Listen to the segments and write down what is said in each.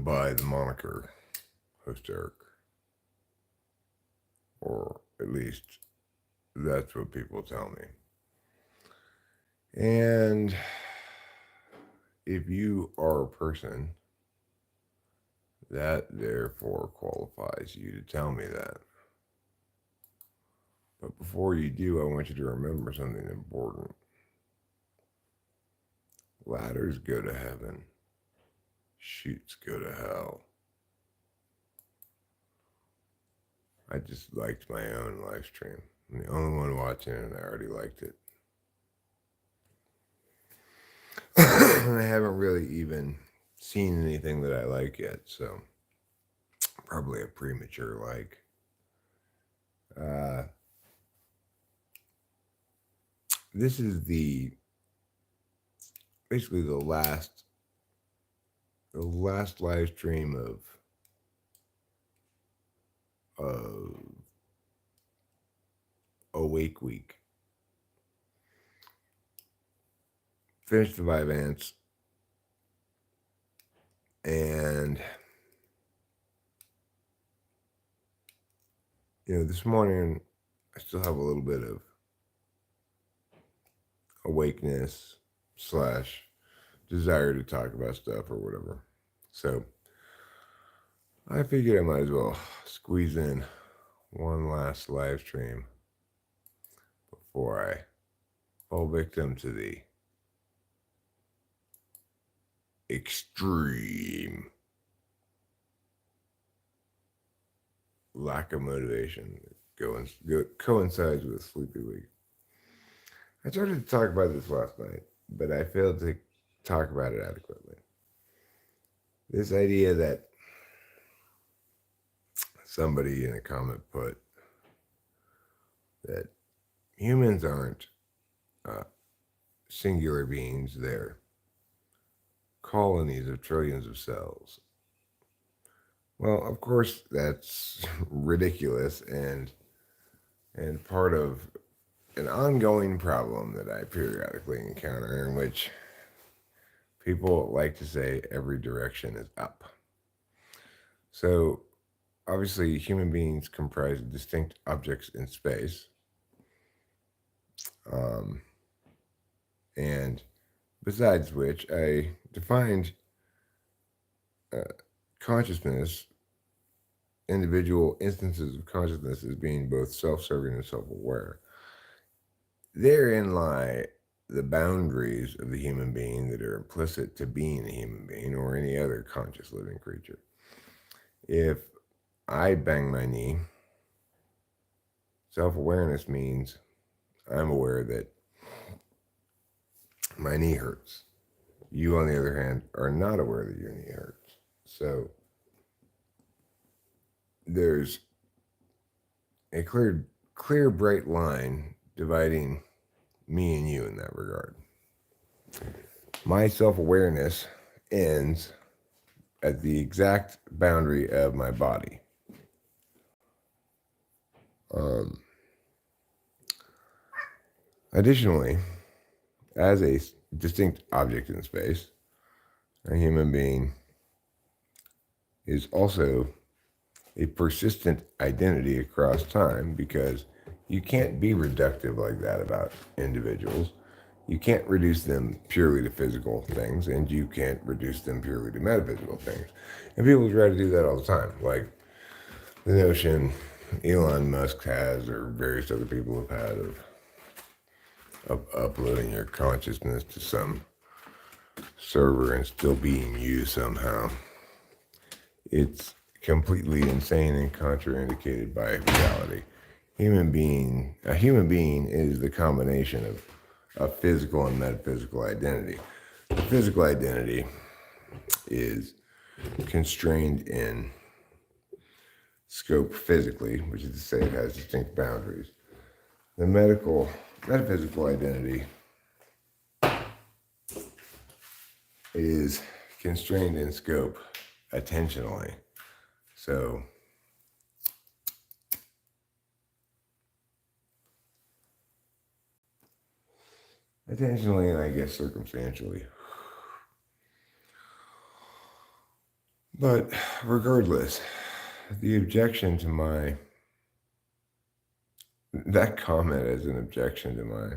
by the moniker Host Eric, or at least that's what people tell me. And if you are a person, that therefore qualifies you to tell me that. But before you do, I want you to remember something important. Ladders go to heaven, chutes go to hell. I just liked my own live stream. I'm the only one watching it, and I already liked it. I haven't really even seen anything that I like yet, so probably a premature like. This is basically the last live stream of Awake Week. Finished the Vivance, and this morning I still have a little bit of awakeness / desire to talk about stuff or whatever. So I figured I might as well squeeze in one last live stream before I fall victim to the extreme lack of motivation that coincides with Sleepy Week. I started to talk about this last night, but I failed to talk about it adequately. This idea that somebody in a comment put that humans aren't singular beings, they're colonies of trillions of cells. Well, of course, that's ridiculous and part of an ongoing problem that I periodically encounter, in which people like to say every direction is up. So, obviously, human beings comprise distinct objects in space. And besides which, I defined consciousness, individual instances of consciousness, as being both self-serving and self-aware. Therein lie the boundaries of the human being that are implicit to being a human being or any other conscious living creature. If I bang my knee, self-awareness means I'm aware that my knee hurts. You, on the other hand, are not aware that your knee hurts. So there's a clear, bright line dividing me and you in that regard. My self-awareness ends at the exact boundary of my body. Additionally, as a distinct object in space, a human being is also a persistent identity across time, because you can't be reductive like that about individuals. You can't reduce them purely to physical things, and you can't reduce them purely to metaphysical things. And people try to do that all the time, like the notion Elon Musk has, or various other people have had, of uploading your consciousness to some server and still being you somehow. It's completely insane and contraindicated by reality. A human being is the combination of a physical and metaphysical identity. The physical identity is constrained in scope physically, which is to say it has distinct boundaries. The metaphysical identity is constrained in scope attentionally. So attentionally, and I guess circumstantially. But regardless, the objection to that comment as an objection to my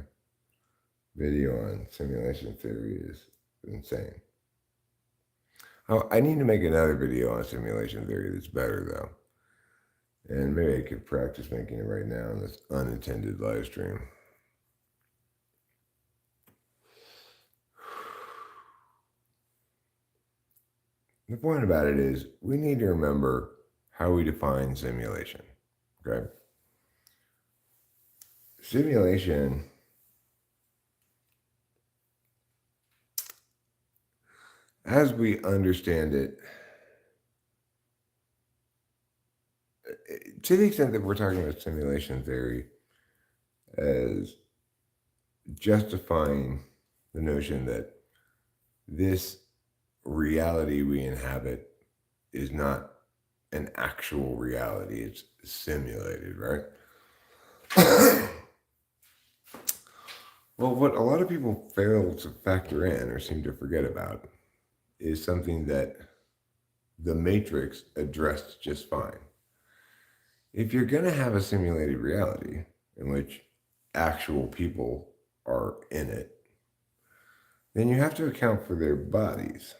video on simulation theory is insane. Oh, I need to make another video on simulation theory that's better, though. And maybe I could practice making it right now in this unattended live stream. The point about it is we need to remember how we define simulation, okay? Simulation as we understand it, to the extent that we're talking about simulation theory as justifying the notion that this reality we inhabit is not an actual reality, it's simulated, right? Well, what a lot of people fail to factor in or seem to forget about is something that the Matrix addressed just fine. If you're going to have a simulated reality in which actual people are in it, then you have to account for their bodies.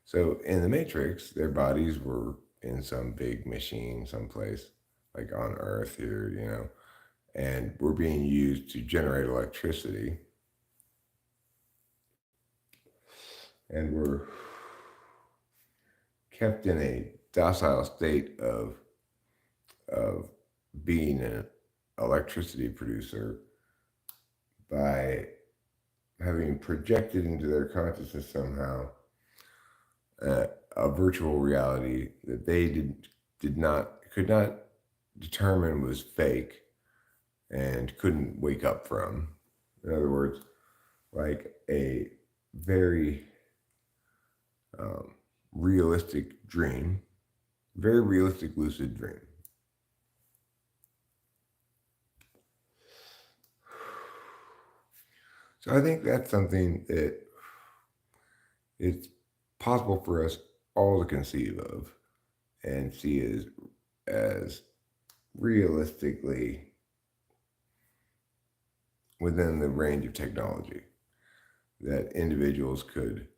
So in the Matrix, their bodies were in some big machine someplace, like on Earth here, and were being used to generate electricity. And were kept in a docile state of being an electricity producer by having projected into their consciousness somehow a virtual reality that they could not determine was fake and couldn't wake up from. In other words, like a very realistic dream, very realistic lucid dream. So I think that's something that it's possible for us all to conceive of and see as realistically within the range of technology that individuals could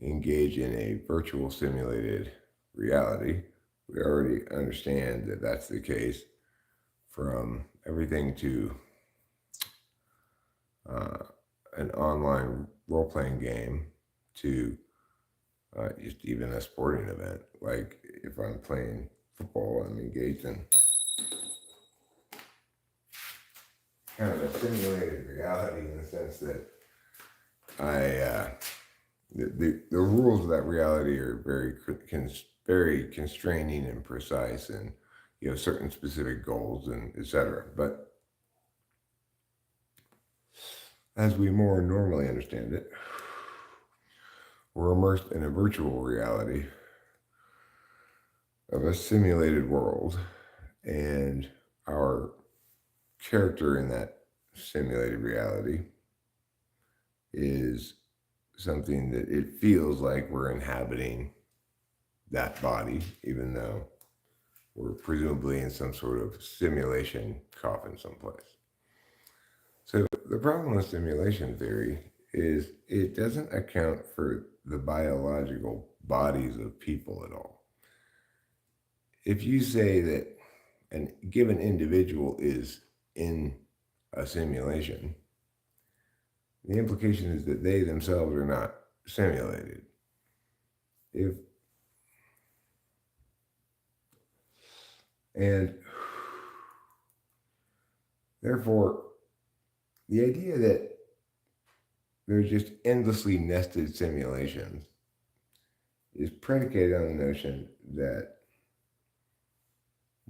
engage in a virtual simulated reality. We already understand that that's the case from everything to an online role-playing game to just even a sporting event. Like if I'm playing football, I'm engaged in kind of a simulated reality in the sense that the rules of that reality are very constraining and precise, and certain specific goals and etc. But as we more normally understand it, we're immersed in a virtual reality of a simulated world, and our character in that simulated reality is something that it feels like we're inhabiting that body, even though we're presumably in some sort of simulation coffin someplace. So the problem with simulation theory is it doesn't account for the biological bodies of people at all. If you say that a given individual is in a simulation, the implication is that they themselves are not simulated. And therefore, the idea that there's just endlessly nested simulations is predicated on the notion that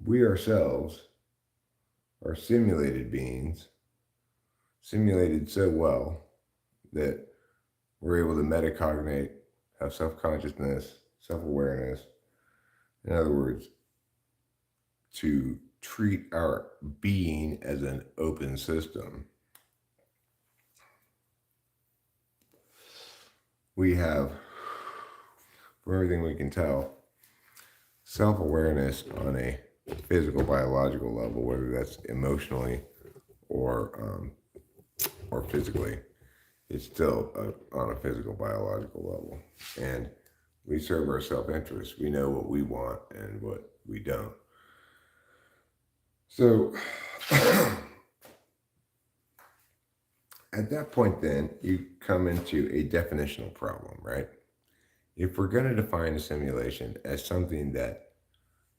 we ourselves are simulated beings, simulated so well that we're able to metacognate, have self-consciousness, self-awareness. In other words, to treat our being as an open system. We have from everything we can tell, self-awareness on a physical, biological level, whether that's emotionally or or physically, it's still on a physical, biological level. And we serve our self-interest. We know what we want and what we don't. So at that point, then, you come into a definitional problem, right? If we're going to define a simulation as something that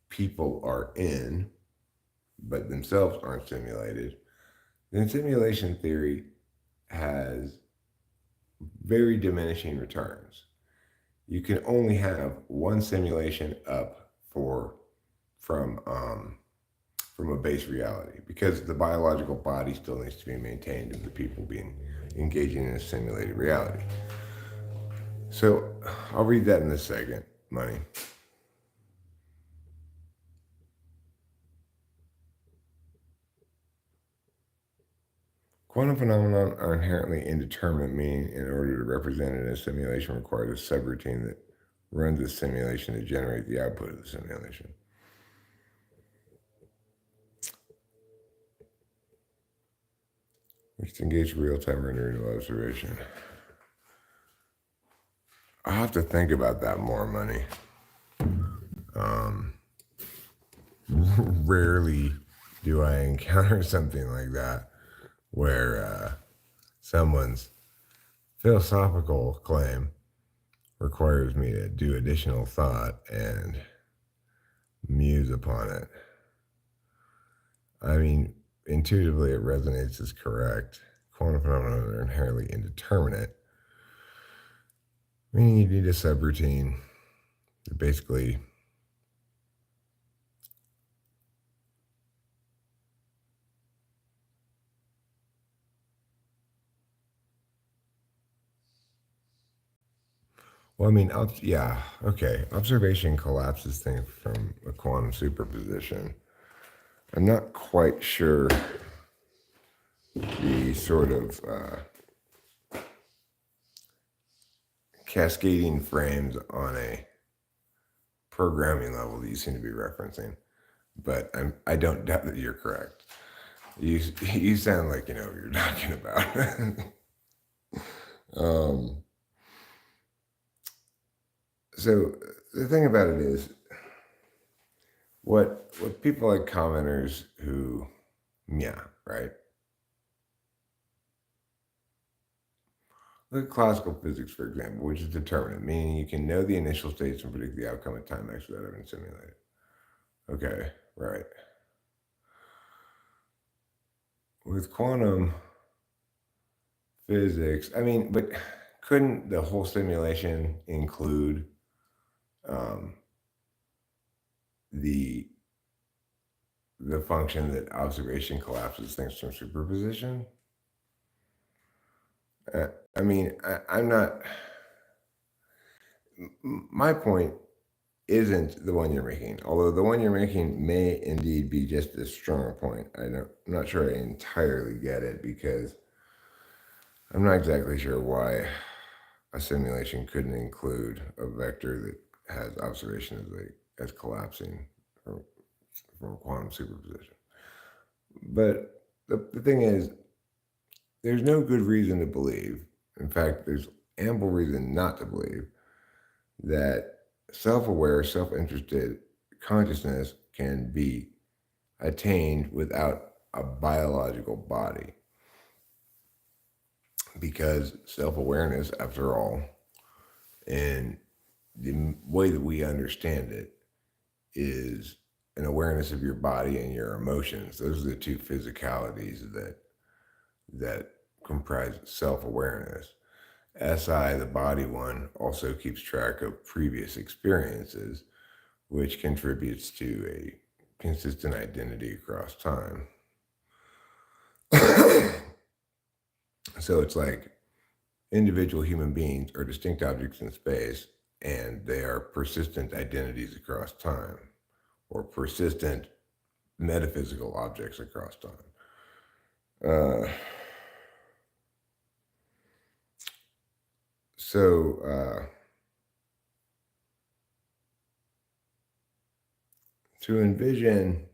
people are in, but themselves aren't simulated, then simulation theory has very diminishing returns. You can only have one simulation up from a base reality, because the biological body still needs to be maintained of the people being engaging in a simulated reality. So I'll read that in a second, Money. Quantum phenomena are inherently indeterminate, meaning in order to represent it in a simulation requires a subroutine that runs the simulation to generate the output of the simulation. Which engage real-time renewable observation. I have to think about that more, Money. Rarely do I encounter something like that where someone's philosophical claim requires me to do additional thought and muse upon it. I mean, intuitively it resonates as correct. Quantum phenomena are inherently indeterminate, meaning you need a subroutine to basically well, I mean, yeah, okay. Observation collapses things from a quantum superposition. I'm not quite sure the sort of cascading frames on a programming level that you seem to be referencing, but I don't doubt that you're correct. You sound like you know what you're talking about. So the thing about it is, what people like commenters who, yeah, right. Look at classical physics, for example, which is determinate, meaning you can know the initial states and predict the outcome at time x without having simulated. Okay, right. With quantum physics, I mean, but couldn't the whole simulation include the function that observation collapses things from superposition? I mean, I'm not. My point isn't the one you're making, although the one you're making may indeed be just a strong point. I'm not sure I entirely get it, because I'm not exactly sure why a simulation couldn't include a vector that has observation as collapsing from quantum superposition. But the thing is, there's no good reason to believe, in fact, there's ample reason not to believe, that self-aware, self-interested consciousness can be attained without a biological body. Because self-awareness, after all, in the way that we understand it, is an awareness of your body and your emotions. Those are the two physicalities that comprise self-awareness. SI, the body one, also keeps track of previous experiences, which contributes to a consistent identity across time. So it's like individual human beings are distinct objects in space, and they are persistent identities across time, or persistent metaphysical objects across time. So to envision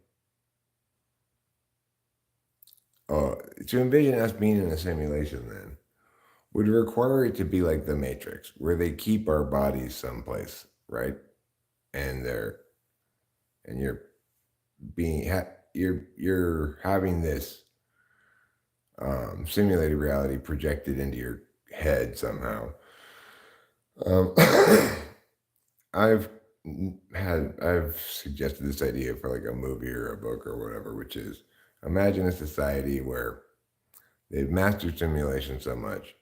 uh, to envision us being in a simulation then would require it to be like the Matrix, where they keep our bodies someplace, right? And they're and you're having this simulated reality projected into your head somehow. Um, I've I've suggested this idea for like a movie or a book or whatever, which is imagine a society where they've mastered simulation so much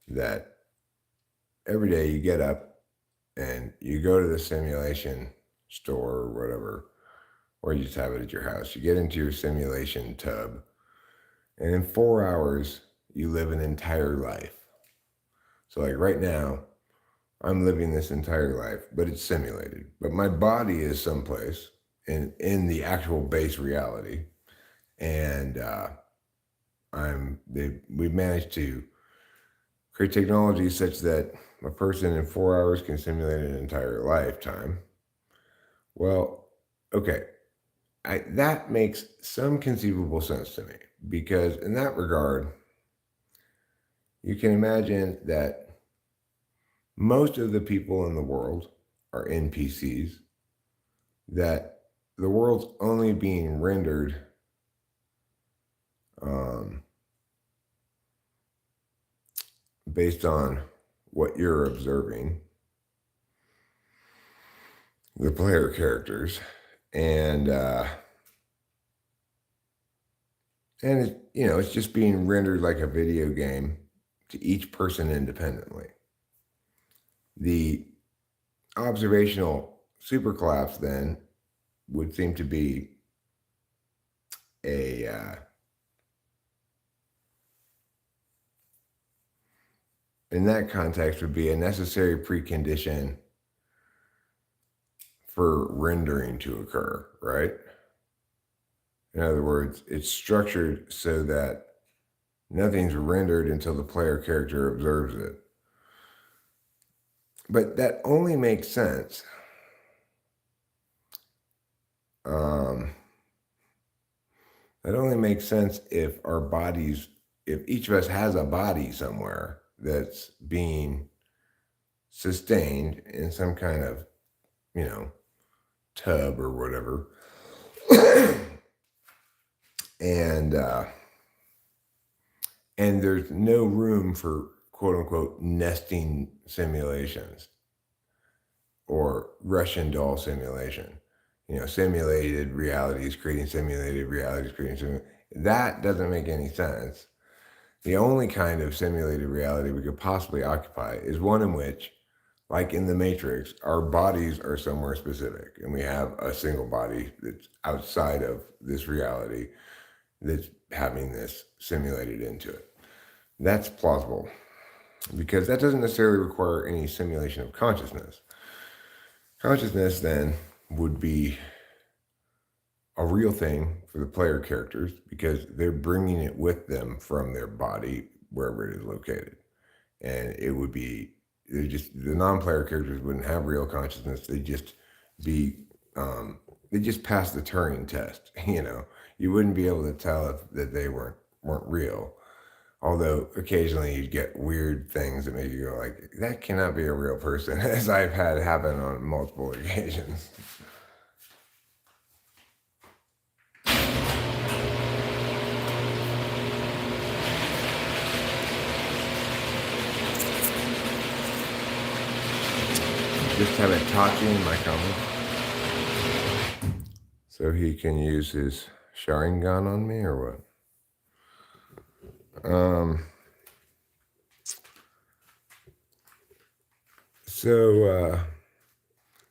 that every day you get up and you go to the simulation store or whatever, or you just have it at your house. You get into your simulation tub, and in 4 hours, you live an entire life. So, like right now, I'm living this entire life, but it's simulated. But my body is someplace in the actual base reality, and we've managed to create technology such that a person in 4 hours can simulate an entire lifetime. Well, okay, that makes some conceivable sense to me because in that regard, you can imagine that most of the people in the world are NPCs, that the world's only being rendered um, based on what you're observing, the player characters, and it's just being rendered like a video game to each person independently. The observational super collapse then would seem to be a in that context would be a necessary precondition for rendering to occur, right? In other words, it's structured so that nothing's rendered until the player character observes it. But that only makes sense that only makes sense if if each of us has a body somewhere that's being sustained in some kind of, you know, tub or whatever. and and there's no room for quote unquote nesting simulations or Russian doll simulation. Simulated realities creating simulated realities creating that doesn't make any sense. The only kind of simulated reality we could possibly occupy is one in which, like in the Matrix, our bodies are somewhere specific and we have a single body that's outside of this reality that's having this simulated into it. That's plausible because that doesn't necessarily require any simulation of consciousness. Consciousness then would be a real thing for the player characters because they're bringing it with them from their body wherever it is located. And it would be, the non-player characters wouldn't have real consciousness. They'd just be, they just pass the Turing test. You wouldn't be able to tell that they weren't real. Although occasionally you'd get weird things that make you go like, that cannot be a real person, as I've had happen on multiple occasions. Just have it talking in my comments. So he can use his sharing gun on me or what? So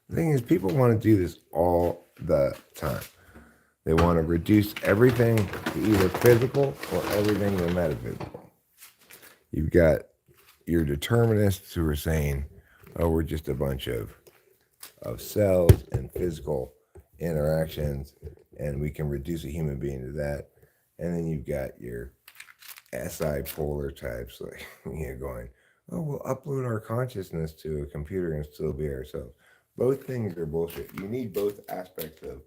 the thing is, people want to do this all the time. They want to reduce everything to either physical or everything to metaphysical. You've got your determinists who are saying, oh, we're just a bunch of cells and physical interactions, and we can reduce a human being to that. And then you've got your SI polar types, like going, oh, we'll upload our consciousness to a computer and still be ourselves. Both things are bullshit. You need both aspects of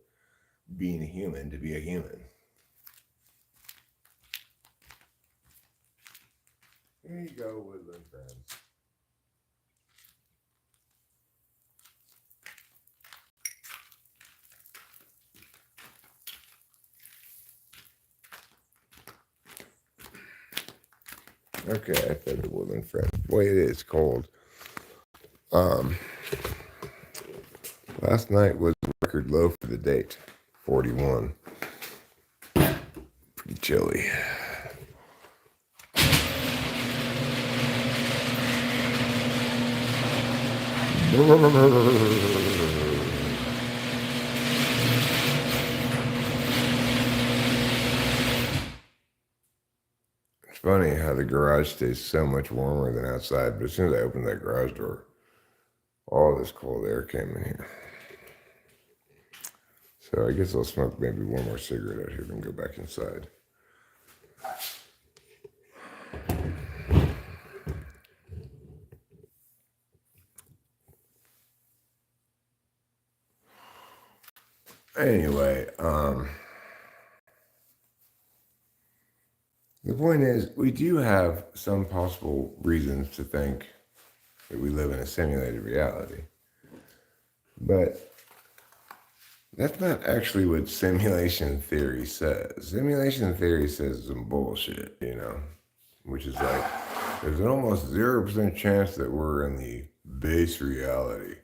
being a human to be a human. Here you go, woodland friends. Okay, I fed the woodland friends. Boy, it is cold. Last night was record low for the date, 41. Pretty chilly. It's funny how the garage stays so much warmer than outside, but as soon as I opened that garage door, all this cold air came in here. So I guess I'll smoke maybe one more cigarette out here and go back inside. Anyway, the point is, we do have some possible reasons to think that we live in a simulated reality. But that's not actually what simulation theory says. Simulation theory says some bullshit, which is like, there's an almost 0% chance that we're in the base reality.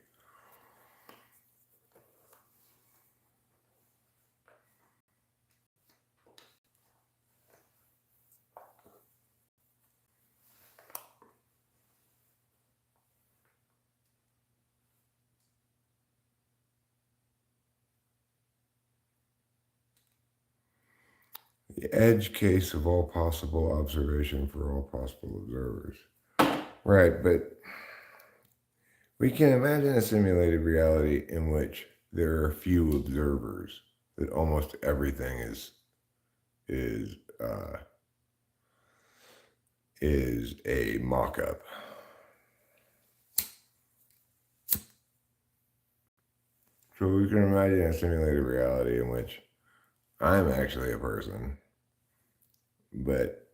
The edge case of all possible observation for all possible observers. Right, but we can imagine a simulated reality in which there are few observers, that almost everything is a mock-up. So we can imagine a simulated reality in which I'm actually a person, but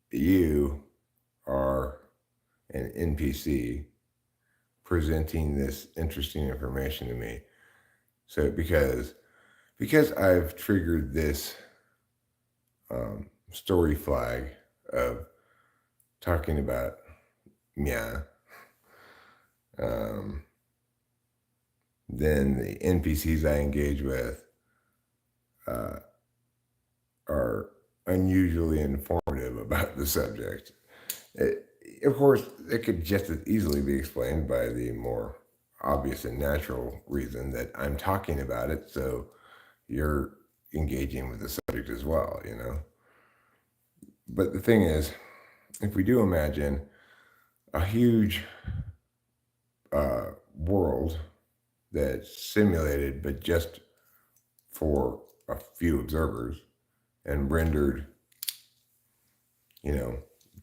you are an NPC presenting this interesting information to me. So because I've triggered this story flag of talking about Mia, then the NPCs I engage with are unusually informative about the subject. Of course, it could just as easily be explained by the more obvious and natural reason that I'm talking about it, so you're engaging with the subject as well, But the thing is, if we do imagine a huge world that's simulated, but just for a few observers and rendered,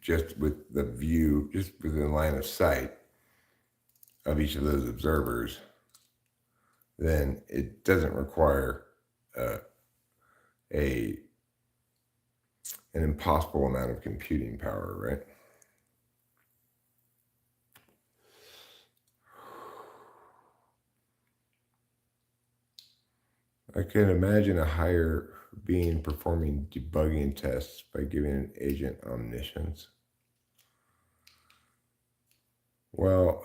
just with the view, just within line of sight of each of those observers, then it doesn't require an impossible amount of computing power, right? I can imagine a higher being performing debugging tests by giving an agent omniscience. Well,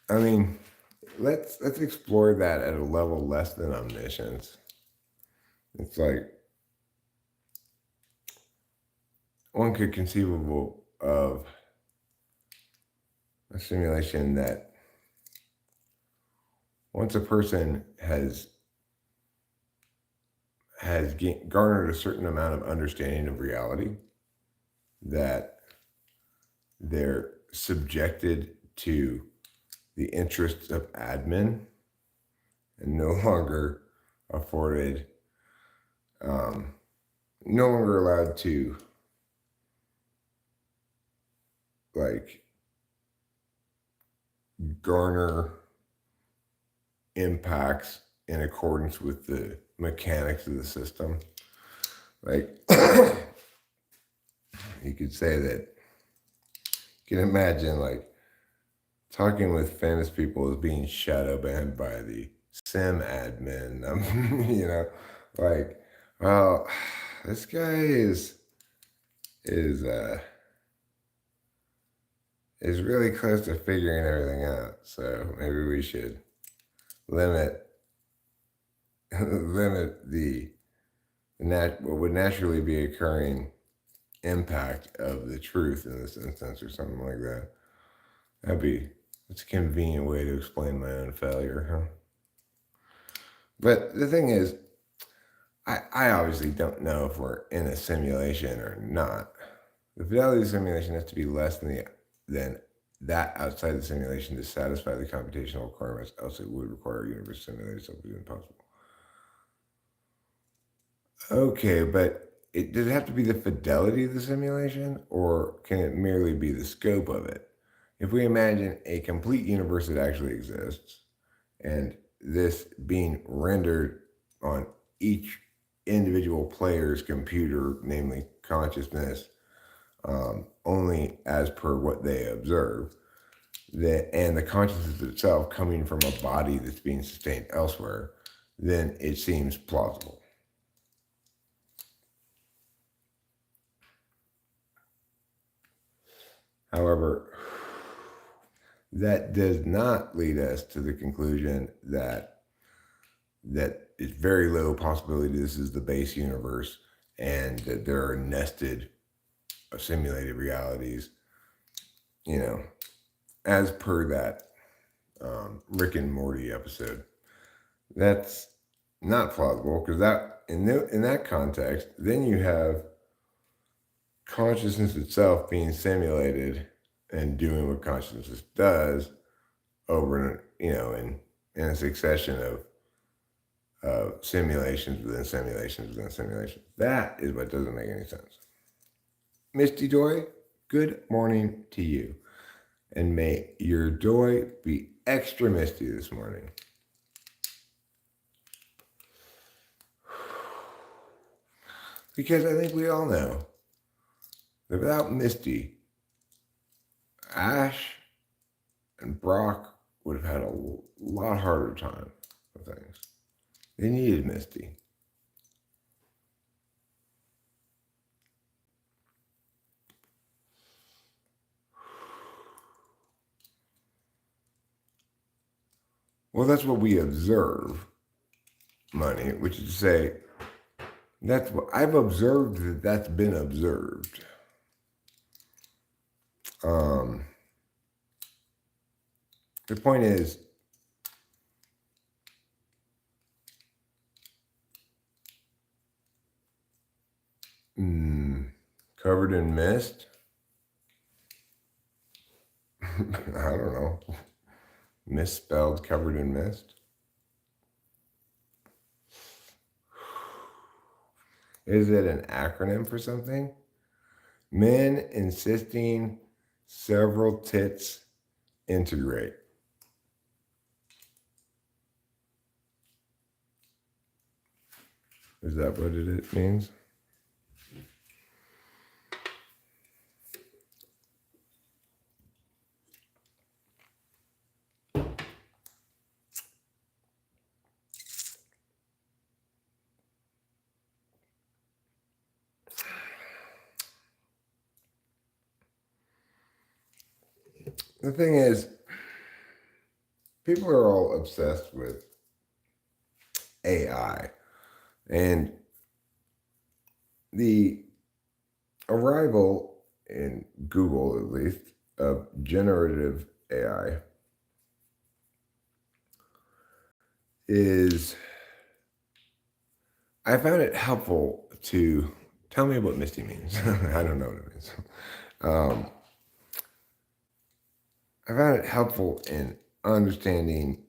I mean, let's explore that at a level less than omniscience. It's like one could conceive of a simulation that once a person has garnered a certain amount of understanding of reality, that they're subjected to the interests of admin and no longer afforded, no longer allowed to garner impacts in accordance with the mechanics of the system. Like, you could say that, you can imagine like talking with famous people as being shadow banned by the sim admin. Like, well, this guy is uh is really close to figuring everything out. So maybe we should limit limit what would naturally be occurring impact of the truth in this instance, or something like that. That's a convenient way to explain my own failure, huh? But the thing is, I obviously don't know if we're in a simulation or not. The fidelity of the simulation has to be less than that outside the simulation to satisfy the computational requirements, else it would require a universe simulated, so it would be impossible. Okay, but does it have to be the fidelity of the simulation, or can it merely be the scope of it? If we imagine a complete universe that actually exists, and this being rendered on each individual player's computer, namely consciousness, only as per what they observe, and the consciousness itself coming from a body that's being sustained elsewhere, then it seems plausible. However, that does not lead us to the conclusion that it's very low possibility this is the base universe and that there are nested simulated realities, as per that Rick and Morty episode. That's not plausible, because that in that context, then you have consciousness itself being simulated and doing what consciousness does over, in a succession of simulations within simulations within simulations. That is what doesn't make any sense. Misty Joy, good morning to you. And may your joy be extra misty this morning. Because I think we all know that without Misty, Ash and Brock would have had a lot harder time with things. They needed Misty. Well, that's what we observe, money, which is to say, that's what I've observed, that's been observed. The point is, covered in mist? I don't know. Misspelled covered in mist? Is it an acronym for something? Men insisting several tits integrate. Is that what it means? The thing is, people are all obsessed with AI and the arrival in Google, at least, of generative AI I found it helpful to tell me what Misty means. I don't know what it means. I found it helpful in understanding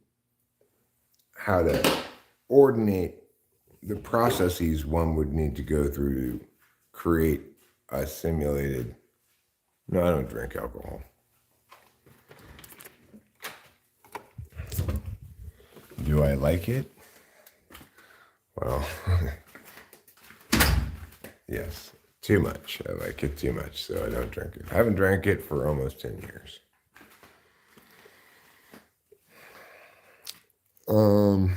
how to ordinate the processes one would need to go through to create a simulated. No, I don't drink alcohol. Do I like it? Well, yes, too much. I like it too much, so I don't drink it. I haven't drank it for almost 10 years. Um,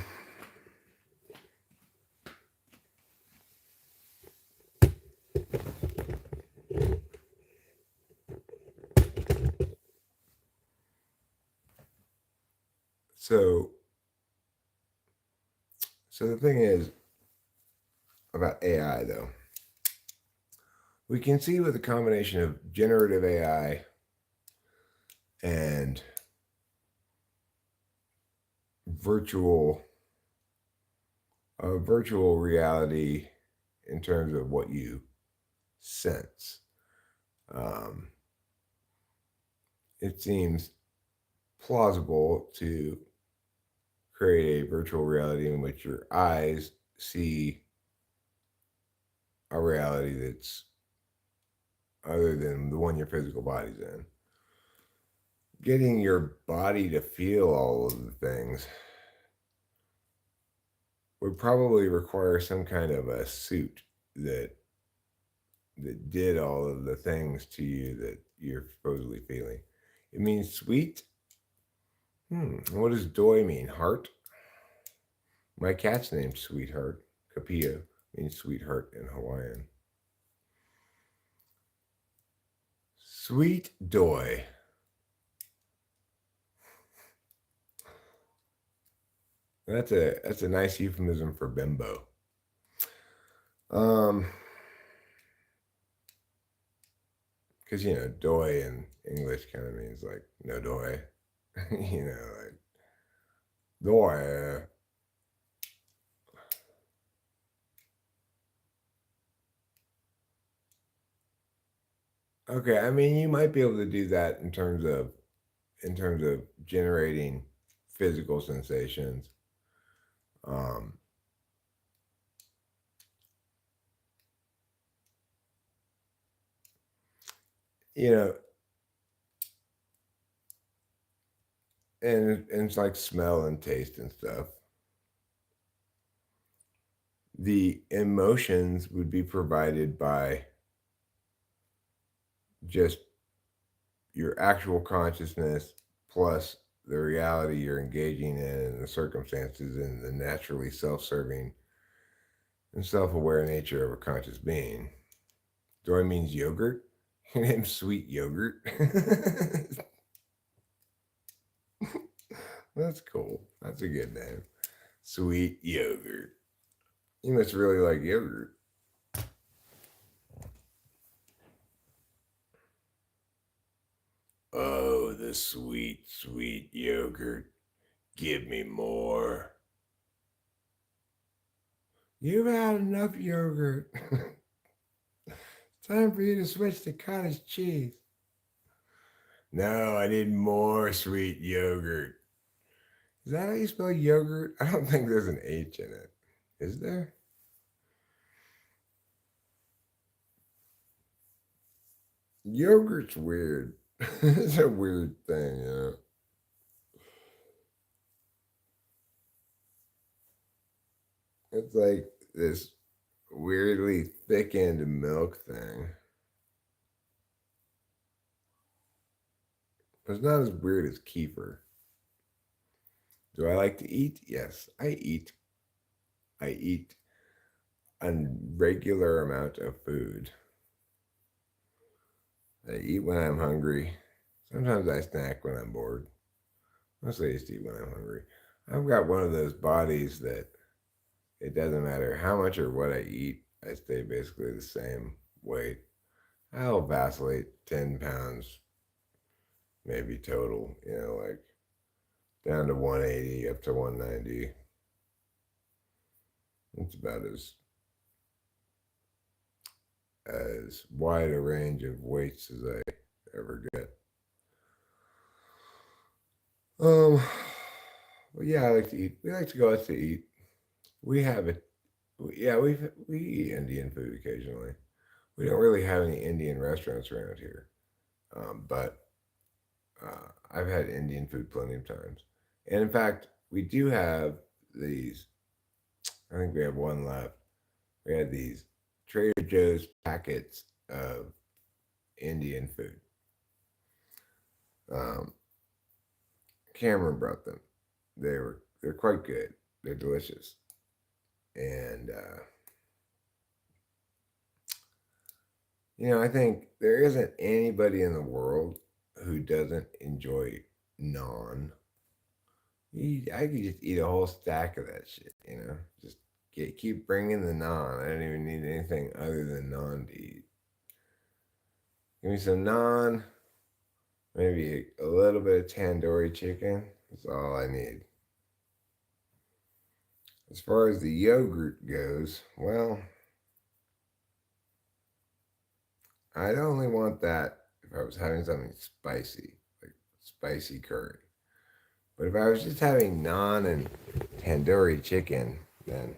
so, so the thing is about AI though, we can see with a combination of generative AI and virtual, virtual reality in terms of what you sense. Um, it seems plausible to create a virtual reality in which your eyes see a reality that's other than the one your physical body's in. Getting your body to feel all of the things would probably require some kind of a suit that did all of the things to you that you're supposedly feeling. It means sweet. What does doi mean? Heart? My cat's named Sweetheart. Kapia means sweetheart in Hawaiian. Sweet doi. That's a nice euphemism for bimbo. Um, because doi in English kind of means like no doi. Like doi. Okay, I mean you might be able to do that in terms of generating physical sensations. Um, you know, and it's like smell and taste and stuff. The emotions would be provided by just your actual consciousness plus the reality you're engaging in and the circumstances and the naturally self-serving and self-aware nature of a conscious being. Joy means yogurt. Your name's Sweet Yogurt. That's cool. That's a good name. Sweet Yogurt. You must really like yogurt. Oh, the sweet, sweet yogurt. Give me more. You've had enough yogurt. Time for you to switch to cottage cheese. No, I need more sweet yogurt. Is that how you spell yogurt? I don't think there's an H in it. Is there? Yogurt's weird. It's a weird thing. It's like this weirdly thickened milk thing. But it's not as weird as kefir. Do I like to eat? Yes, I eat. I eat a regular amount of food. I eat when I'm hungry. Sometimes I snack when I'm bored. Mostly I just eat when I'm hungry. I've got one of those bodies that it doesn't matter how much or what I eat, I stay basically the same weight. I'll vacillate 10 pounds, maybe total, like down to 180, up to 190. It's about as wide a range of weights as I ever get. Um, but yeah, I like to eat. We like to go out to eat. We have it. Yeah, we eat Indian food occasionally. We don't really have any Indian restaurants around here, but I've had Indian food plenty of times. And in fact, we do have these I think we have one left. We had these Trader Joe's packets of Indian food. Um, Cameron brought them. They're quite good. They're delicious, and I think there isn't anybody in the world who doesn't enjoy naan. I could just eat a whole stack of that shit. Just keep bringing the naan. I don't even need anything other than naan to eat. Give me some naan, maybe a little bit of tandoori chicken. That's all I need. As far as the yogurt goes, well, I'd only want that if I was having something spicy, like spicy curry. But if I was just having naan and tandoori chicken, then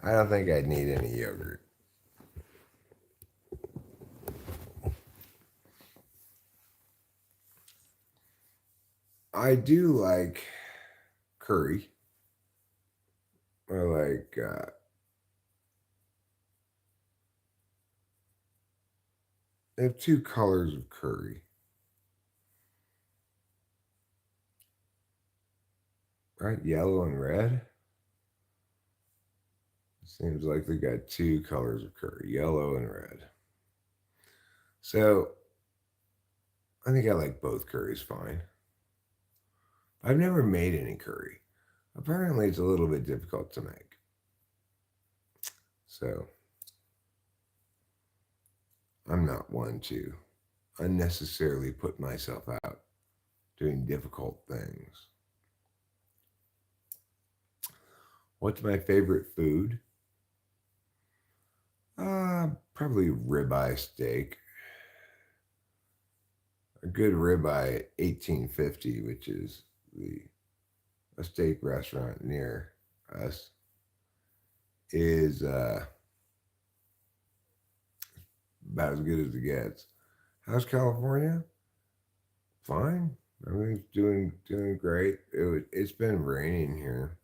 I don't think I'd need any yogurt. I do like curry. I like they have two colors of curry, right? Yellow and red. Seems like they got two colors of curry, yellow and red. So I think I like both curries fine. I've never made any curry. Apparently, it's a little bit difficult to make. So I'm not one to unnecessarily put myself out doing difficult things. What's my favorite food? Probably ribeye steak. A good ribeye at 1850, which is the a steak restaurant near us, is about as good as it gets. How's California? Fine. Everything's doing great. It's been raining here,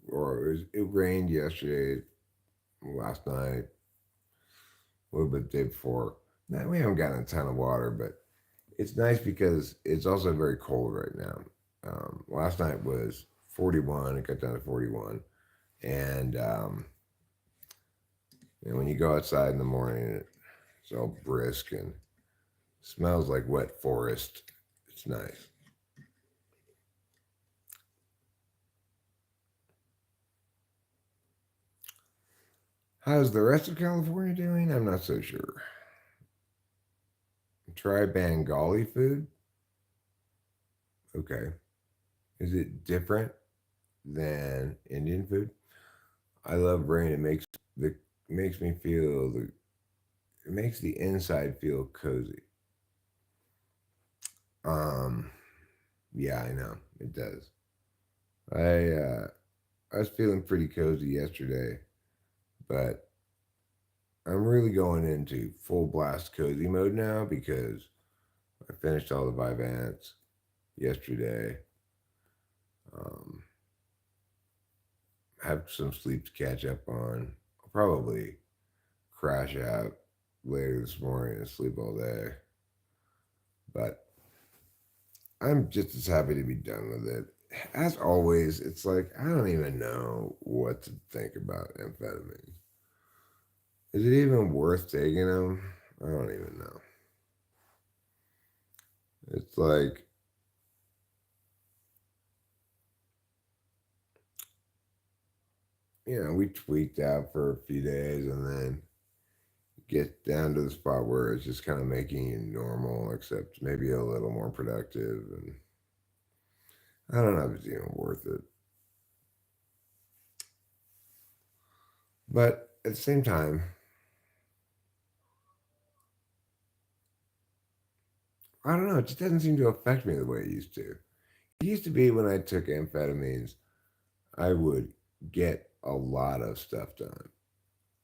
or it rained yesterday, last night, a little bit the day before. Now we haven't gotten a ton of water, but it's nice because it's also very cold right now. Last night was 41. It got down to 41, and when you go outside in the morning, it's all brisk and smells like wet forest. It's nice. How's the rest of California doing? I'm not so sure. Try Bengali food. Okay. Is it different than Indian food? I love rain. The makes me feel the it makes the inside feel cozy. Um, yeah, I know it does. I uh, I was feeling pretty cozy yesterday, but I'm really going into full blast cozy mode now because I finished all the Vivants yesterday. Um, have some sleep to catch up on. I'll probably crash out later this morning and sleep all day. But I'm just as happy to be done with it. As always, it's like I don't even know what to think about amphetamines. Is it even worth taking them? I don't even know. It's like, we tweaked out for a few days and then get down to the spot where it's just kind of making you normal, except maybe a little more productive. And I don't know if it's even worth it. But at the same time, I don't know. It just doesn't seem to affect me the way it used to. It used to be when I took amphetamines, I would get a lot of stuff done.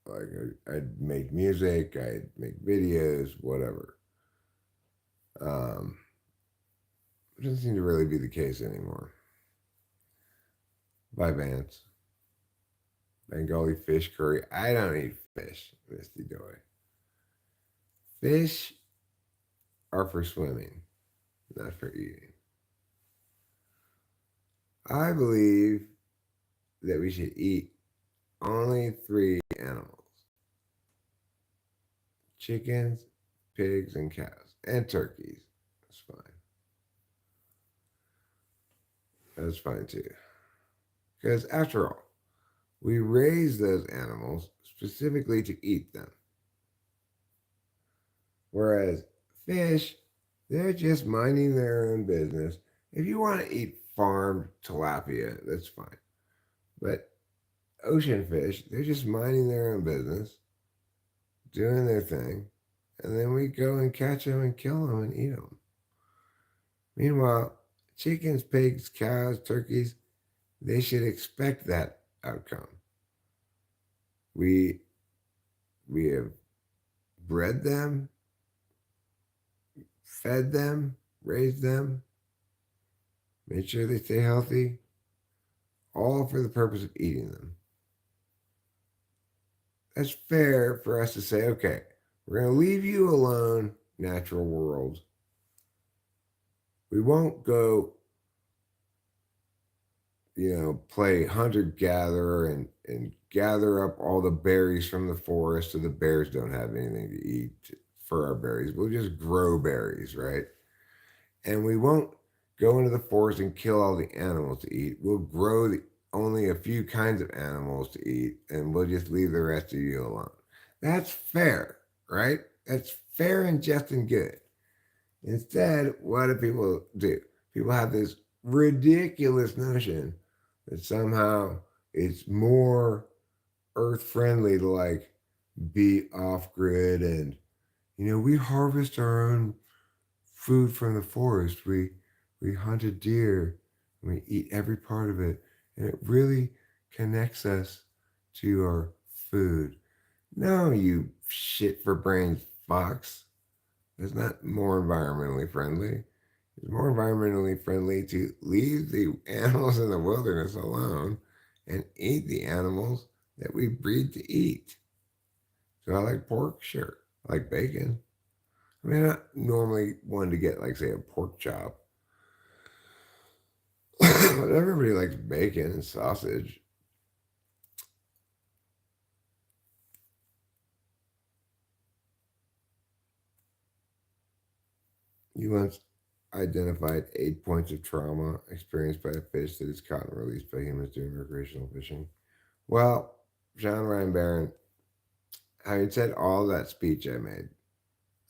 Like I'd make music, I'd make videos, whatever. Um, it doesn't seem to really be the case anymore. Bye, Vance. Bengali fish curry. I don't eat fish, Misty Doy. Fish are for swimming, not for eating. I believe that we should eat only three animals: chickens, pigs, and cows, and turkeys. That's fine. That's fine too. Because after all, we raise those animals specifically to eat them. Whereas fish, they're just minding their own business. If you want to eat farmed tilapia, that's fine. But ocean fish, they're just minding their own business, doing their thing, and then we go and catch them and kill them and eat them. Meanwhile, chickens, pigs, cows, turkeys, they should expect that outcome. We have bred them, fed them, raised them, made sure they stay healthy, all for the purpose of eating them. That's fair for us to say, okay, we're going to leave you alone, natural world. We won't go, play hunter-gatherer and gather up all the berries from the forest so the bears don't have anything to eat for our berries. We'll just grow berries, right? And we won't go into the forest and kill all the animals to eat. We'll grow only a few kinds of animals to eat, and we'll just leave the rest of you alone. That's fair, right? That's fair and just and good. Instead, what do people do? People have this ridiculous notion that somehow it's more earth friendly to like be off grid and we harvest our own food from the forest. We hunt a deer and we eat every part of it, and it really connects us to our food. No, you shit for brains fox. It's not more environmentally friendly. It's more environmentally friendly to leave the animals in the wilderness alone and eat the animals that we breed to eat. So I like pork, sure. I like bacon. I mean, I'm not normally one to get, like, say, a pork chop. But everybody likes bacon and sausage. You once identified 8 points of trauma experienced by a fish that is caught and released by humans doing recreational fishing. Well, John Ryan Barron, having said all that speech I made,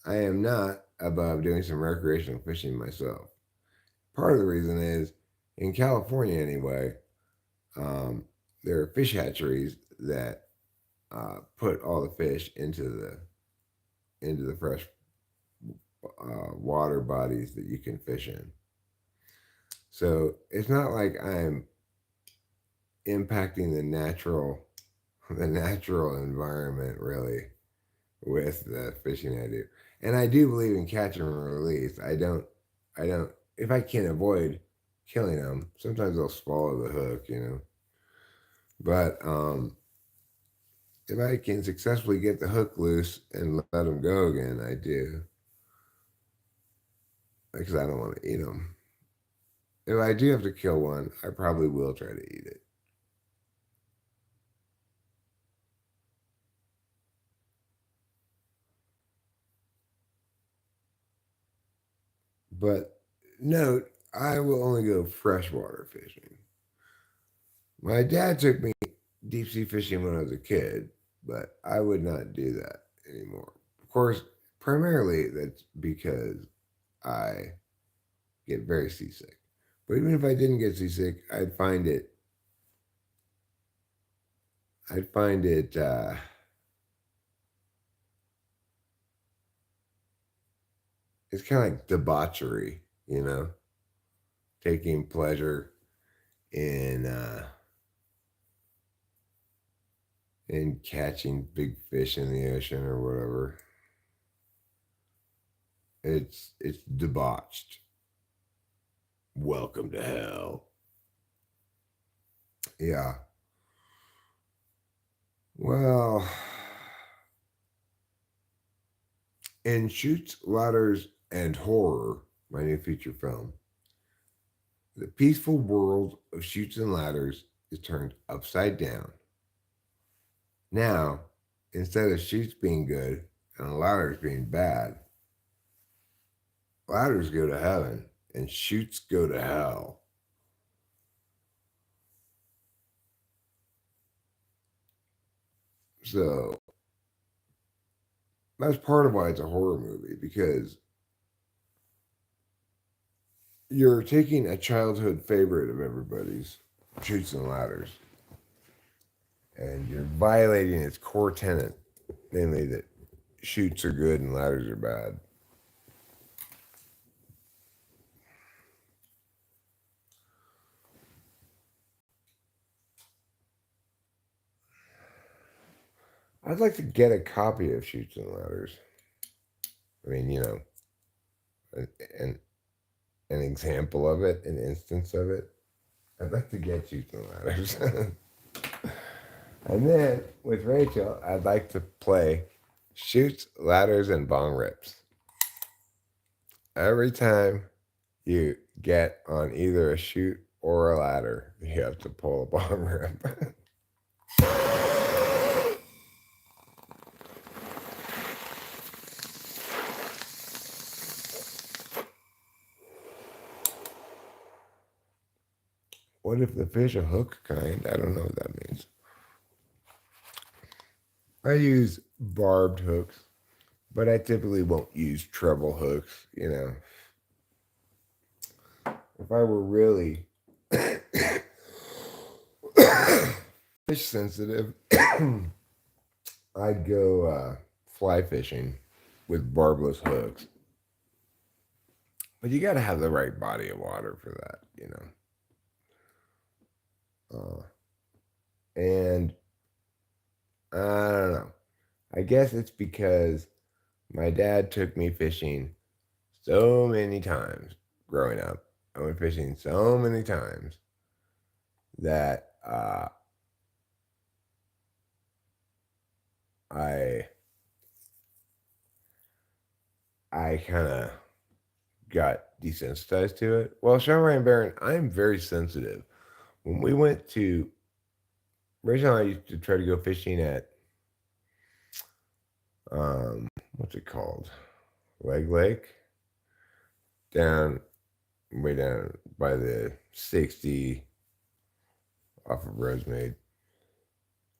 I am not above doing some recreational fishing myself. Part of the reason is, in California anyway, there are fish hatcheries that put all the fish into the fresh water bodies that you can fish in. So it's not like I'm impacting the natural environment really with the fishing I do. And I do believe in catch and release. I don't if I can avoid killing them, sometimes they'll swallow the hook. But if I can successfully get the hook loose and let them go again, I do. Because I don't want to eat them. If I do have to kill one, I probably will try to eat it. But note, I will only go freshwater fishing. My dad took me deep sea fishing when I was a kid, but I would not do that anymore. Of course, primarily that's because I get very seasick. But even if I didn't get seasick, I'd find it it's kind of like debauchery, taking pleasure in in catching big fish in the ocean or whatever. It's debauched. Welcome to hell. Yeah. Well, in Chutes, Ladders, and Horror, my new feature film, the peaceful world of Chutes and Ladders is turned upside down. Now, instead of Chutes being good and Ladders being bad, Ladders go to heaven and Chutes go to hell. So that's part of why it's a horror movie, because you're taking a childhood favorite of everybody's, Chutes and Ladders, and you're violating its core tenet, namely that Chutes are good and Ladders are bad. I'd like to get a copy of Chutes and Ladders. I mean, an, an example of it, an instance of it. I'd like to get Chutes and Ladders. And then with Rachel, I'd like to play Chutes, Ladders, and Bong Rips. Every time you get on either a chute or a ladder, you have to pull a bong rip. What if the fish are hook kind? I don't know what that means. I use barbed hooks, but I typically won't use treble hooks, If I were really fish sensitive, I'd go fly fishing with barbless hooks. But you got to have the right body of water for that. And I don't know. I guess it's because my dad took me fishing so many times growing up. I went fishing so many times that I kind of got desensitized to it. Well, Sean Ryan Barron, I'm very sensitive. When we went to Rachel and I used to try to go fishing at what's it called? Leg Lake? Down way down by the 60 off of Rosemead.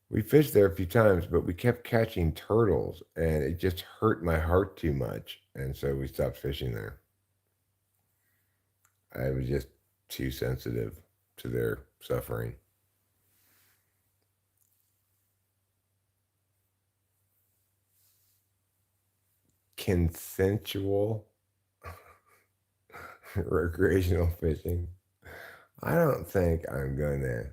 We fished there a few times, but we kept catching turtles and it just hurt my heart too much. And so we stopped fishing there. I was just too sensitive to their suffering. Consensual recreational fishing. I don't think I'm going to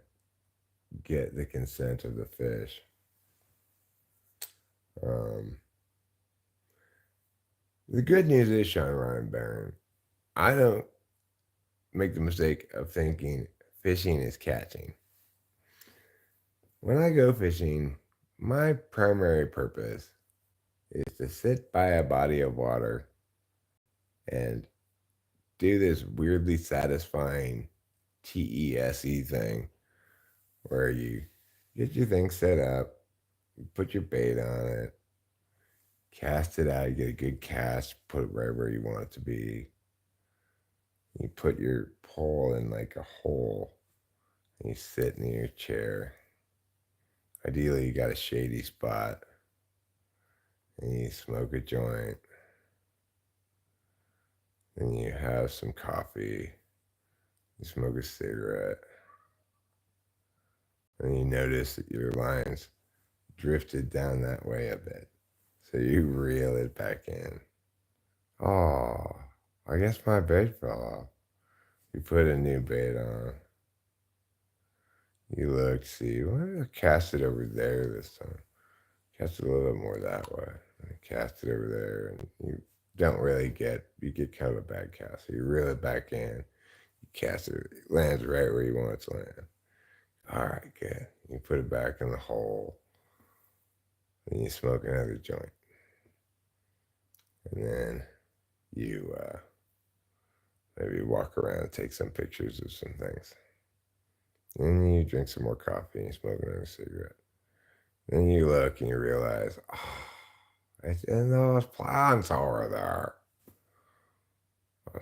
get the consent of the fish. The good news is, Sean Ryan Barron, I don't make the mistake of thinking fishing is catching. When I go fishing, my primary purpose is to sit by a body of water and do this weirdly satisfying TESE thing where you get your thing set up, you put your bait on it, cast it out, you get a good cast, put it right where you want it to be. You put your pole in like a hole and you sit in your chair. Ideally, you got a shady spot and you smoke a joint and you have some coffee, you smoke a cigarette, and you notice that your line's drifted down that way a bit. So you reel it back in. Oh, I guess my bait fell off. You put a new bait on. You look, see, well, cast it over there this time. Cast it a little bit more that way. Cast it over there, and you don't really you get kind of a bad cast. So you reel it back in. You cast it lands right where you want it to land. All right, good. You put it back in the hole. Then you smoke another joint. And then you maybe walk around and take some pictures of some things. Then you drink some more coffee and you smoke another cigarette. Then you look and you realize, and those plants over there.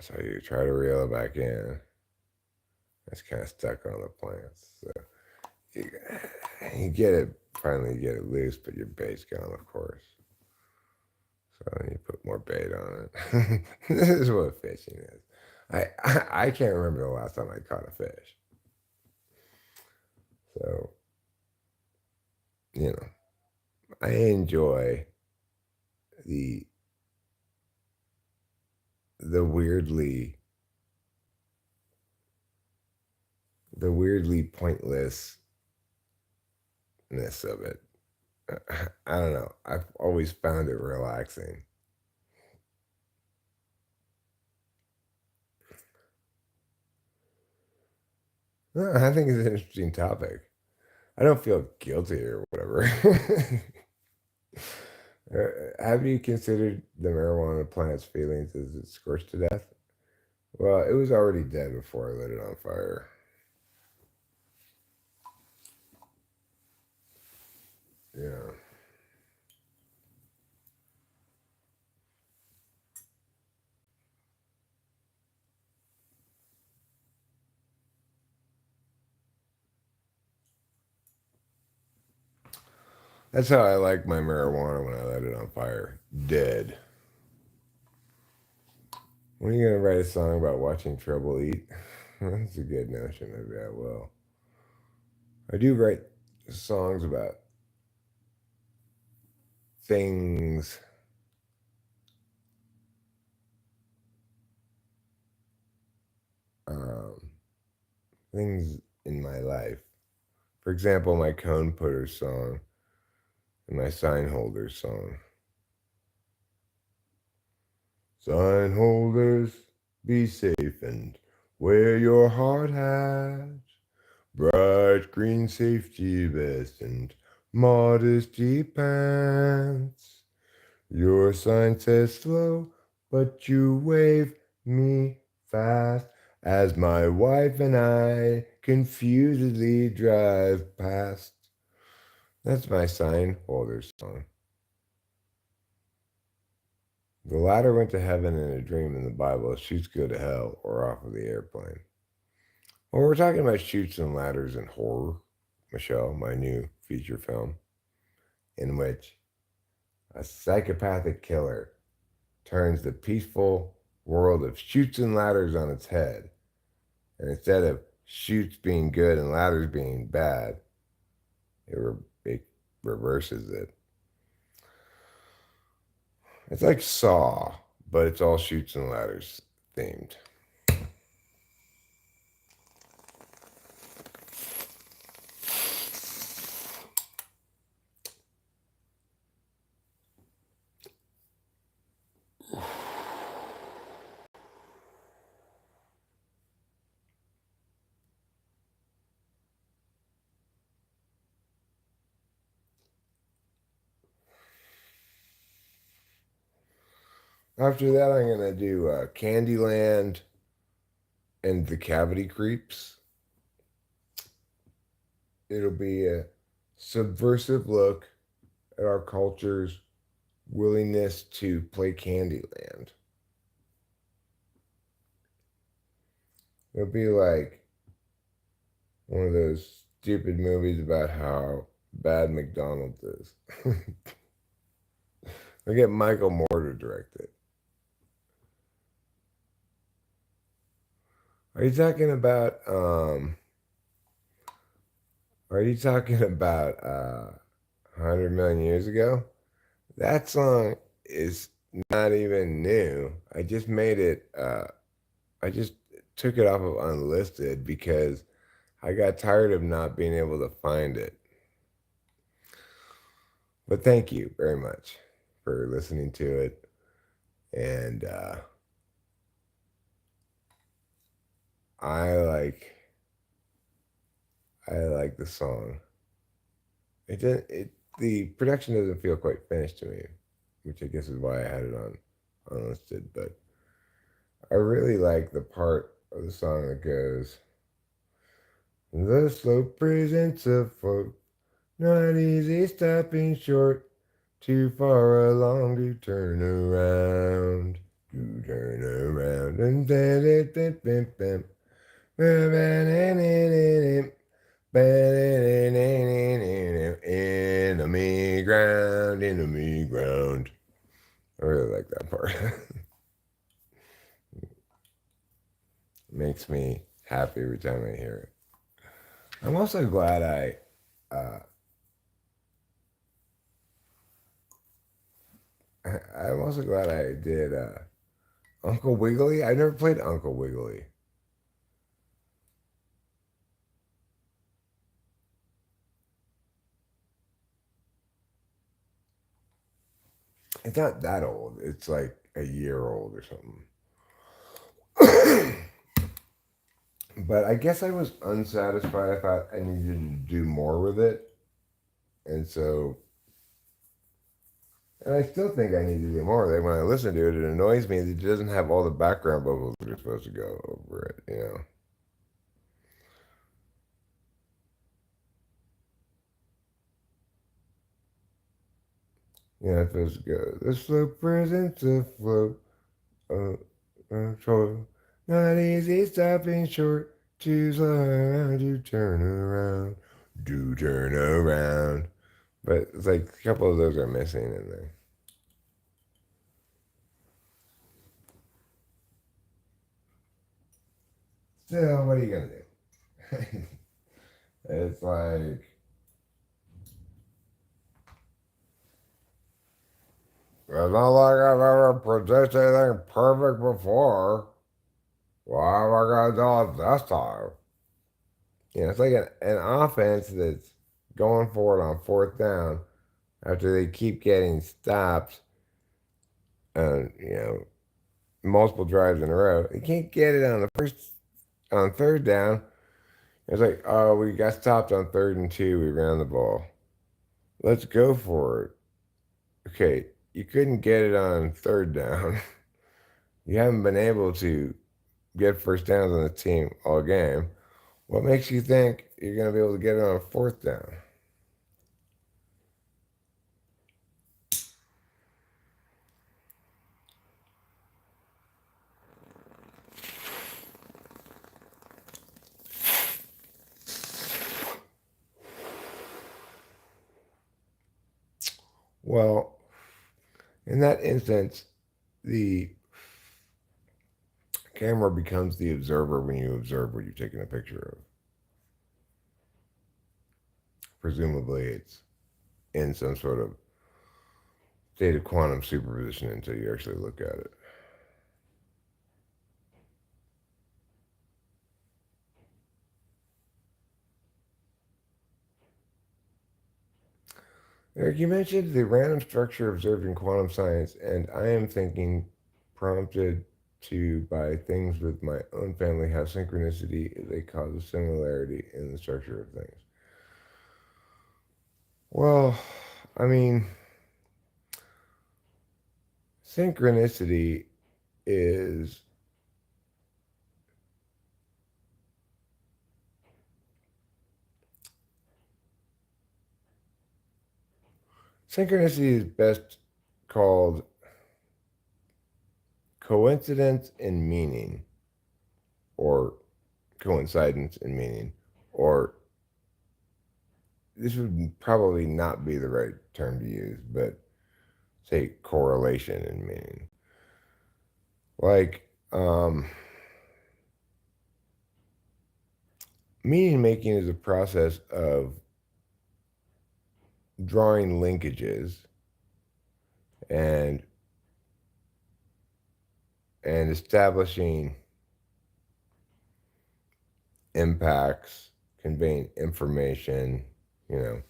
So you try to reel it back in. It's kind of stuck on the plants. So you get it, finally get it loose, but your bait's gone, of course. So you put more bait on it. This is what fishing is. I can't remember the last time I caught a fish. So, I enjoy the the weirdly the weirdly pointlessness of it. I don't know. I've always found it relaxing. I think it's an interesting topic. I don't feel guilty or whatever. Have you considered the marijuana plant's feelings as it scorched to death? Well, it was already dead before I lit it on fire. Yeah. That's how I like my marijuana when I let it on fire. Dead. When are you going to write a song about watching trouble eat? That's a good notion. Maybe I will. I do write songs about things um, things in my life. For example, my cone putter song and my sign holder song. Sign holders, be safe and wear your hard hat. Bright green safety vest and modesty pants. Your sign says slow, but you wave me fast as my wife and I confusedly drive past. That's my sign holder song. The latter went to heaven in a dream in the Bible. Chutes go to hell or off of the airplane. Well, we're talking about chutes and ladders and horror, Michelle, my new feature film, in which a psychopathic killer turns the peaceful world of chutes and ladders on its head. And instead of chutes being good and ladders being bad, it reverses it. It's like Saw, but it's all chutes and ladders themed. After that, I'm going to do Candyland and the Cavity Creeps. It'll be a subversive look at our culture's willingness to play Candyland. It'll be like one of those stupid movies about how bad McDonald's is. I'll get Michael Moore to direct it. Are you talking about are you talking about 100 million years ago? That song is not even new. I just made it I just took it off of unlisted because I got tired of not being able to find it. But thank you very much for listening to it. And I like I like the song. It didn't it the production doesn't feel quite finished to me, which I guess is why I had it on unlisted. But I really like the part of the song that goes, "The slope presents a float, not easy stopping short, too far along to turn around, to turn around." And enemy ground, enemy ground. I really like that part. Makes me happy every time I hear it. I'm also glad I'm also glad I did Uncle Wiggly. I never played Uncle Wiggly. It's not that old. It's like a year old or something. But I guess I was unsatisfied. I thought I needed to do more with it. And so, and I still think I need to do more with it. When I listen to it, it annoys me that it doesn't have all the background vocals that are supposed to go over it. It's supposed to go, "The slope presents a flow, uh, control. Not easy stopping short, choose around, you turn around, do turn around." But it's like a couple of those are missing in there. Still, what are you gonna do? It's like, it's not like I've ever produced anything perfect before. Why am I gonna do it this time? It's like an offense that's going for it on fourth down after they keep getting stops on, multiple drives in a row. You can't get it on third down. It's like, oh, we got stopped on 3rd and 2. We ran the ball. Let's go for it. Okay, you couldn't get it on third down. You haven't been able to get first downs on the team all game. What makes you think you're going to be able to get it on fourth down? Well, in that instance, the camera becomes the observer when you observe what you're taking a picture of. Presumably, it's in some sort of state of quantum superposition until you actually look at it. Eric, you mentioned the random structure observed in quantum science, and I am thinking, prompted to by things with my own family, how synchronicity is a cause of similarity in the structure of things. Well, I mean, synchronicity is synchronicity is best called coincidence in meaning, or coincidence in meaning, or this would probably not be the right term to use, but say correlation in meaning. Like, meaning making is a process of drawing linkages and establishing impacts, conveying information, you know.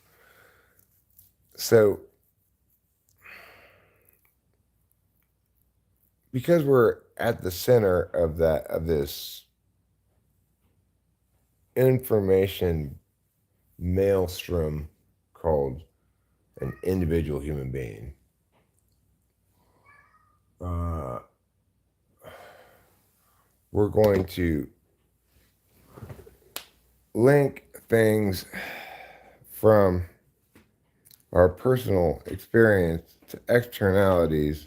So because we're at the center of this information maelstrom called an individual human being. We're going to link things from our personal experience to externalities.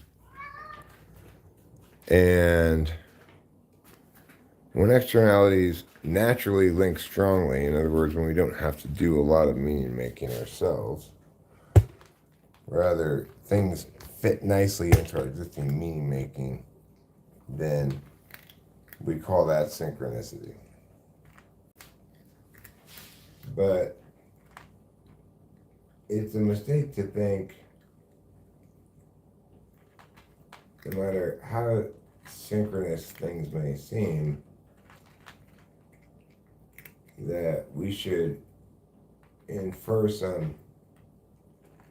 And when externalities naturally link strongly, in other words, when we don't have to do a lot of meaning making ourselves, rather things fit nicely into our existing meaning making, then we call that synchronicity. But it's a mistake to think, no matter how synchronous things may seem, that we should infer some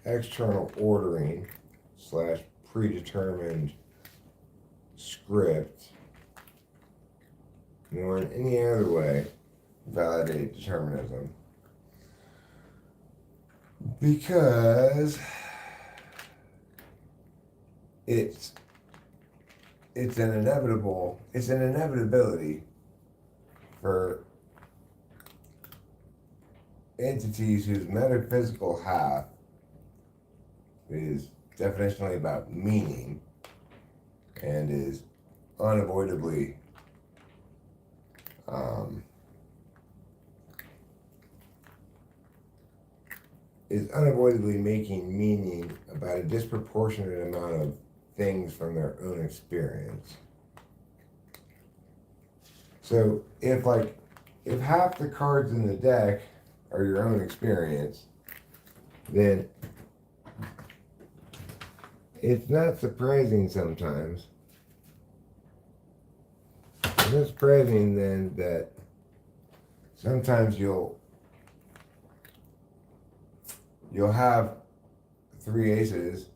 external ordering / predetermined script, nor in any other way validate determinism, because it's an inevitability for entities whose metaphysical half is definitionally about meaning and is unavoidably making meaning about a disproportionate amount of things from their own experience. So if half the cards in the deck are your own experience, then it's not surprising sometimes. It's not surprising then that sometimes you'll have 3 aces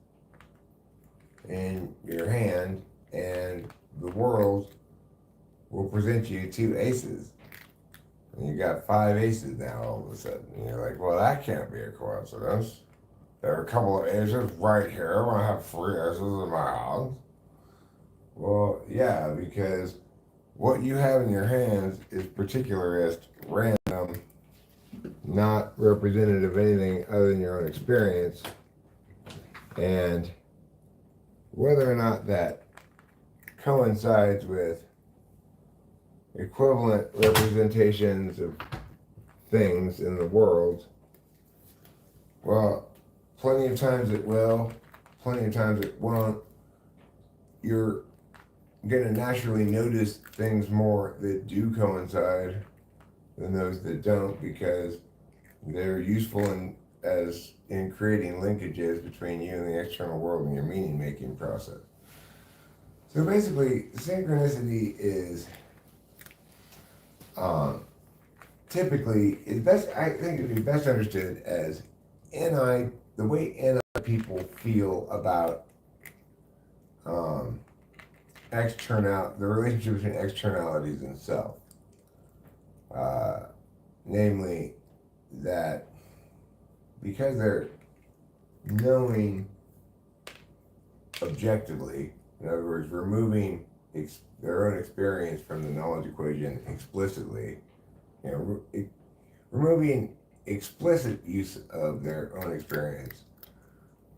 in your hand, and the world will present you 2 aces. And you got 5 aces now all of a sudden. And you're like, well, that can't be a coincidence. There are a couple of aces right here when I have 3 aces in my house. Well, yeah, because what you have in your hands is particularist, random, not representative of anything other than your own experience. And whether or not that coincides with equivalent representations of things in the world, well, plenty of times it will, plenty of times it won't. You're going to naturally notice things more that do coincide than those that don't, because they're useful in creating linkages between you and the external world in your meaning making process. So basically, synchronicity is typically I think it would be best understood as the way NI people feel about the relationship between externalities and self. Namely, that because they're knowing objectively, in other words, removing their own experience from the knowledge equation explicitly, removing explicit use of their own experience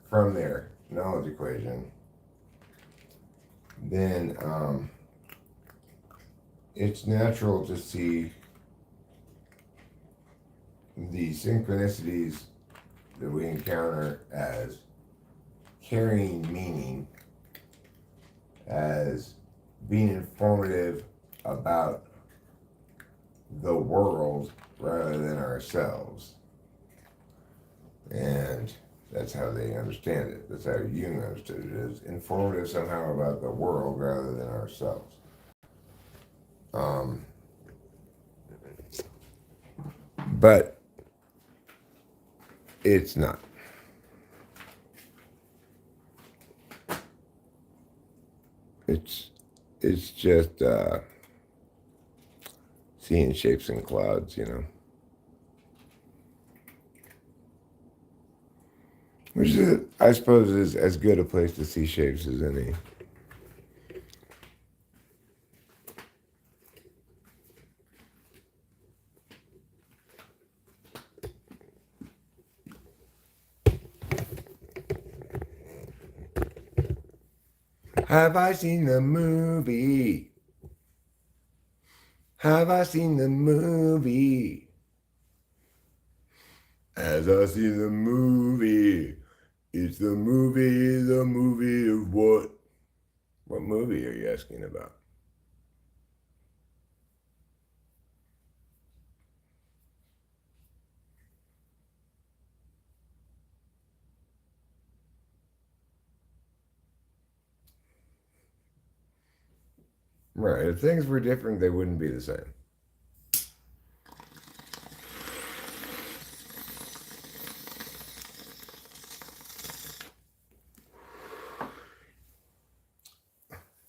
from their knowledge equation, then it's natural to see the synchronicities that we encounter as carrying meaning, as being informative about the world rather than ourselves. And that's how they understand it. That's how Jung understood it, as informative somehow about the world rather than ourselves. But it's not. It's just seeing shapes in clouds, Which is, I suppose, is as good a place to see shapes as any. Have I seen the movie? Have I seen the movie? As I see the movie, it's the movie of what? What movie are you asking about? Right, if things were different, they wouldn't be the same.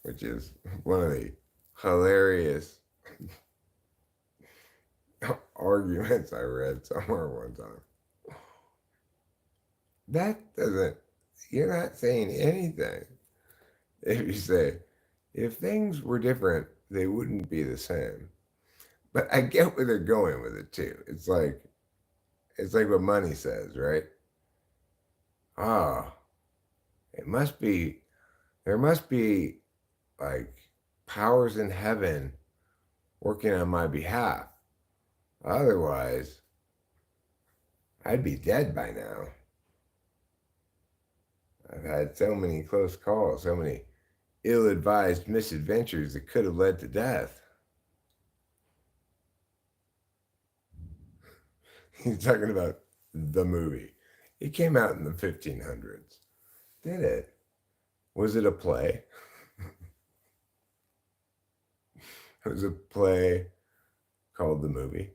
Which is one of the hilarious arguments I read somewhere one time. That doesn't, you're not saying anything. If you say, if things were different, they wouldn't be the same. But I get where they're going with it too. It's like what money says, right? Ah, it must be, there must be like powers in heaven working on my behalf. Otherwise, I'd be dead by now. I've had so many close calls, so many ill advised misadventures that could have led to death. He's talking about the movie. It came out in the 1500s. Did it? Was it a play? It was a play called The Movie.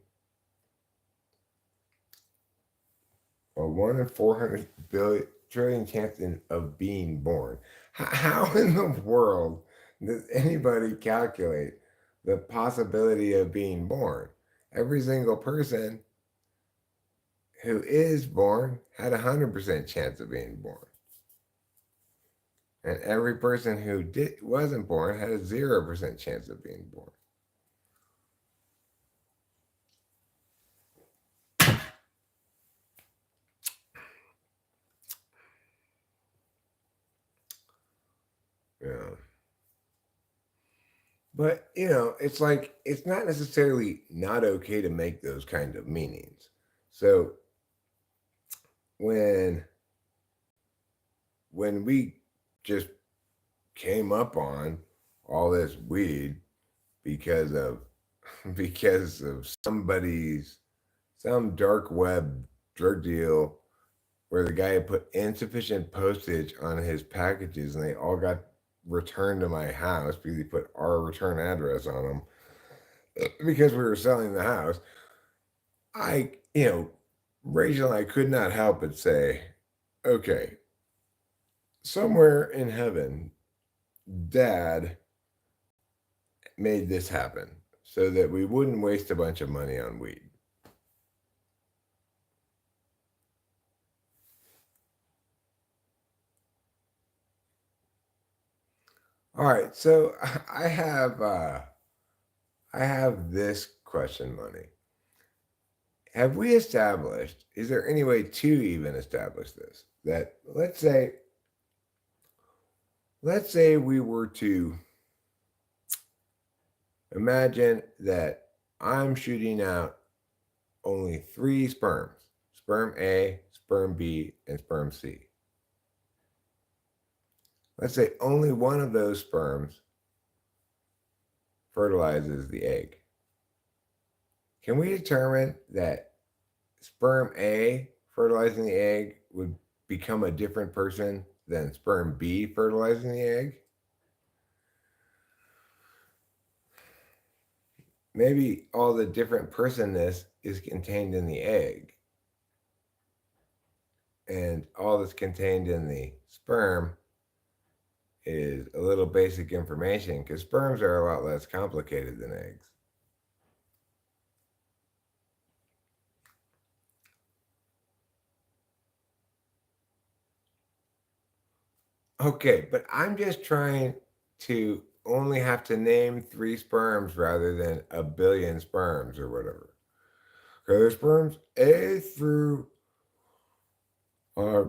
A 1 in 400 billion chance of being born. How in the world does anybody calculate the possibility of being born? Every single person who is born had 100% chance of being born. And every person who wasn't born had a 0% chance of being born. Yeah. But, it's like, it's not necessarily not okay to make those kind of meanings. So when we just came up on all this weed because of because of some dark web drug deal where the guy had put insufficient postage on his packages and they all got returned to my house because he put our return address on them because we were selling the house. Rachel and I could not help but say, okay, somewhere in heaven, dad made this happen so that we wouldn't waste a bunch of money on weed. All right, so I have this question, Money. Have we established, is there any way to even establish this? That let's say we were to imagine that I'm shooting out only 3 sperms: sperm A, sperm B, and sperm C. Let's say only one of those sperms fertilizes the egg. Can we determine that sperm A fertilizing the egg would become a different person than sperm B fertilizing the egg? Maybe all the different personness is contained in the egg, and all that's contained in the sperm is a little basic information because sperms are a lot less complicated than eggs. Okay, but I'm just trying to only have to name 3 sperms rather than a billion sperms or whatever. Okay, there's sperms A through uh,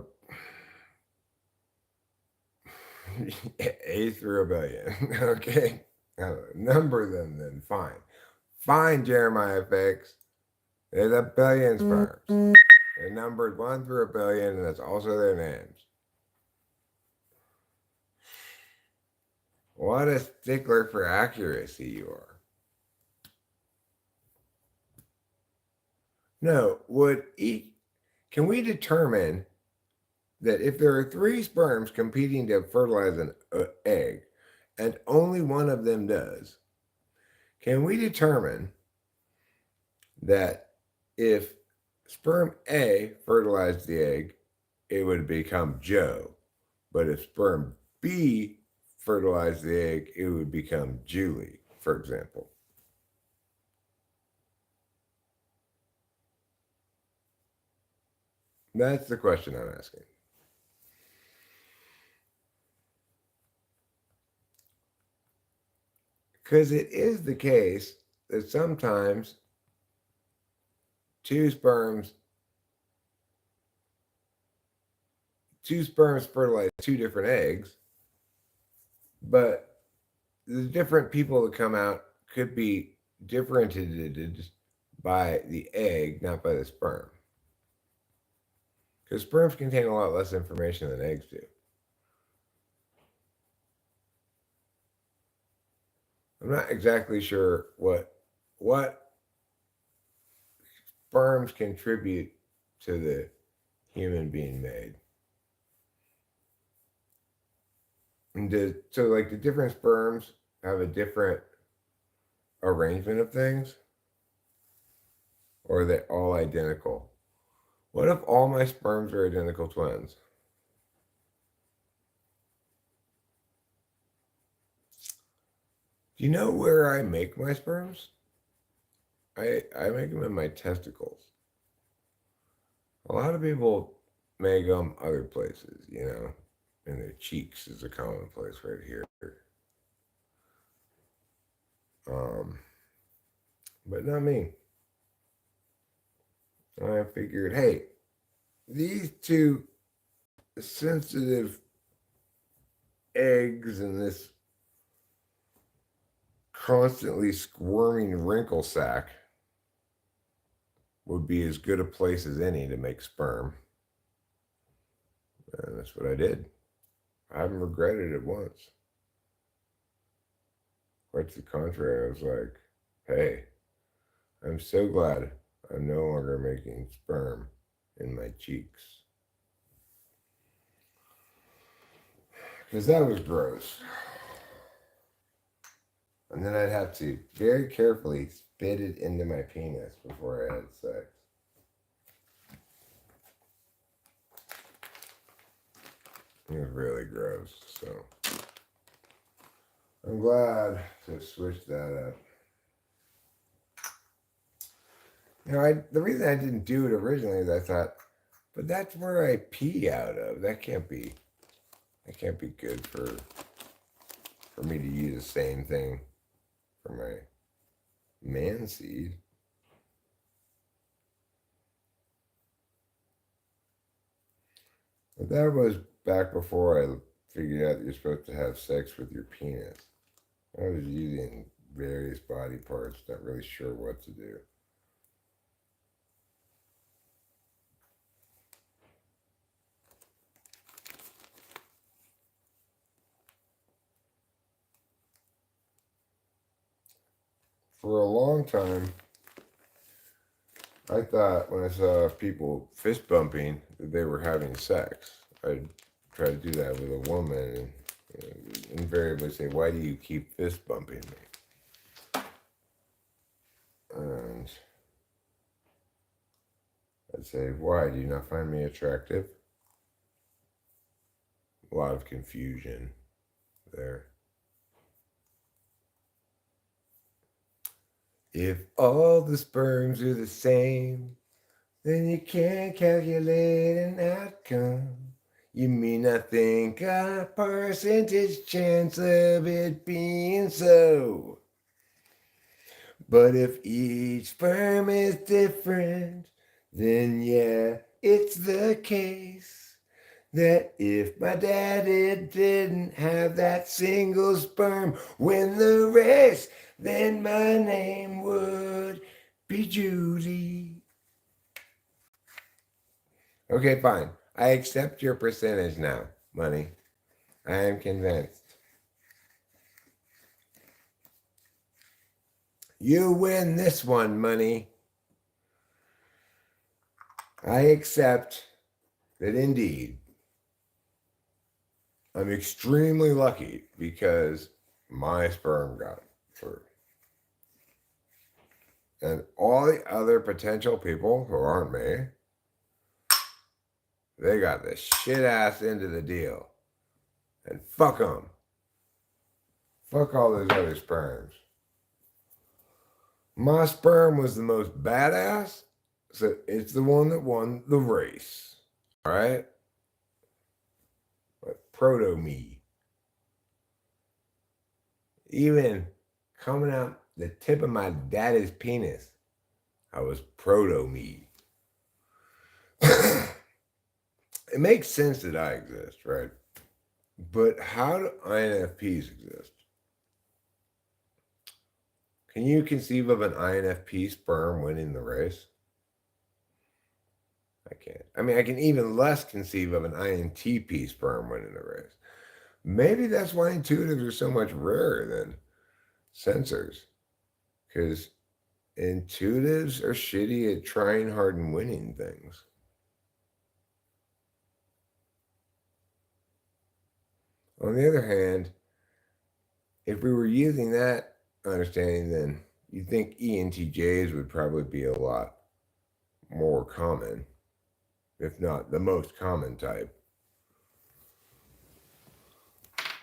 A through a billion. Okay, number them then. Fine, fine, Jeremiah Fix. There's a billion sperms. They're numbered 1 through a billion, and that's also their names. What a stickler for accuracy you are. No, can we determine that if there are 3 sperms competing to fertilize an egg, and only one of them does, can we determine that if sperm A fertilized the egg, it would become Joe, but if sperm B fertilized the egg, it would become Julie, for example? That's the question I'm asking. Because it is the case that sometimes two sperms two sperms fertilize 2 different eggs, but the different people that come out could be differentiated by the egg, not by the sperm. Because sperms contain a lot less information than eggs do. I'm not exactly sure what sperms contribute to the human being made. So like the different sperms have a different arrangement of things, or are they all identical? What if all my sperms are identical twins? Do you know where I make my sperms? I make them in my testicles. A lot of people make them other places, in their cheeks is a common place right here. Um, but not me. I figured, hey, these 2 sensitive eggs in this constantly squirming wrinkle sack would be as good a place as any to make sperm. And that's what I did. I haven't regretted it once. Quite to the contrary, I was like, hey, I'm so glad I'm no longer making sperm in my cheeks. Because that was gross. And then I'd have to very carefully spit it into my penis before I had sex. It was really gross, so I'm glad to switch that up. The reason I didn't do it originally is I thought, but that's where I pee out of. That can't be good for me to use the same thing for my man seed. But that was back before I figured out that you're supposed to have sex with your penis. I was using various body parts, not really sure what to do. For a long time, I thought when I saw people fist bumping that they were having sex. I'd try to do that with a woman and invariably say, "Why do you keep fist bumping me?" And I'd say, "Why? Do you not find me attractive?" A lot of confusion there. If all the sperms are the same, then you can't calculate an outcome. You mean I think a percentage chance of it being so. But if each sperm is different, then yeah, it's the case that if my daddy didn't have that single sperm win the race, then my name would be Judy. Okay, fine. I accept your percentage now, money. I am convinced. You win this one, money. I accept that indeed I'm extremely lucky because my sperm got through. And all the other potential people who aren't me, they got the shit ass into the deal. And fuck them. Fuck all those other sperms. My sperm was the most badass, so it's the one that won the race. All right? But proto me. Even coming out the tip of my daddy's penis, I was proto me. It makes sense that I exist, right? But how do INFPs exist? Can you conceive of an INFP sperm winning the race? I can't. I mean, I can even less conceive of an INTP sperm winning the race. Maybe that's why intuitives are so much rarer than sensors. Because intuitives are shitty at trying hard and winning things. On the other hand, if we were using that understanding, then you'd think ENTJs would probably be a lot more common, if not the most common type.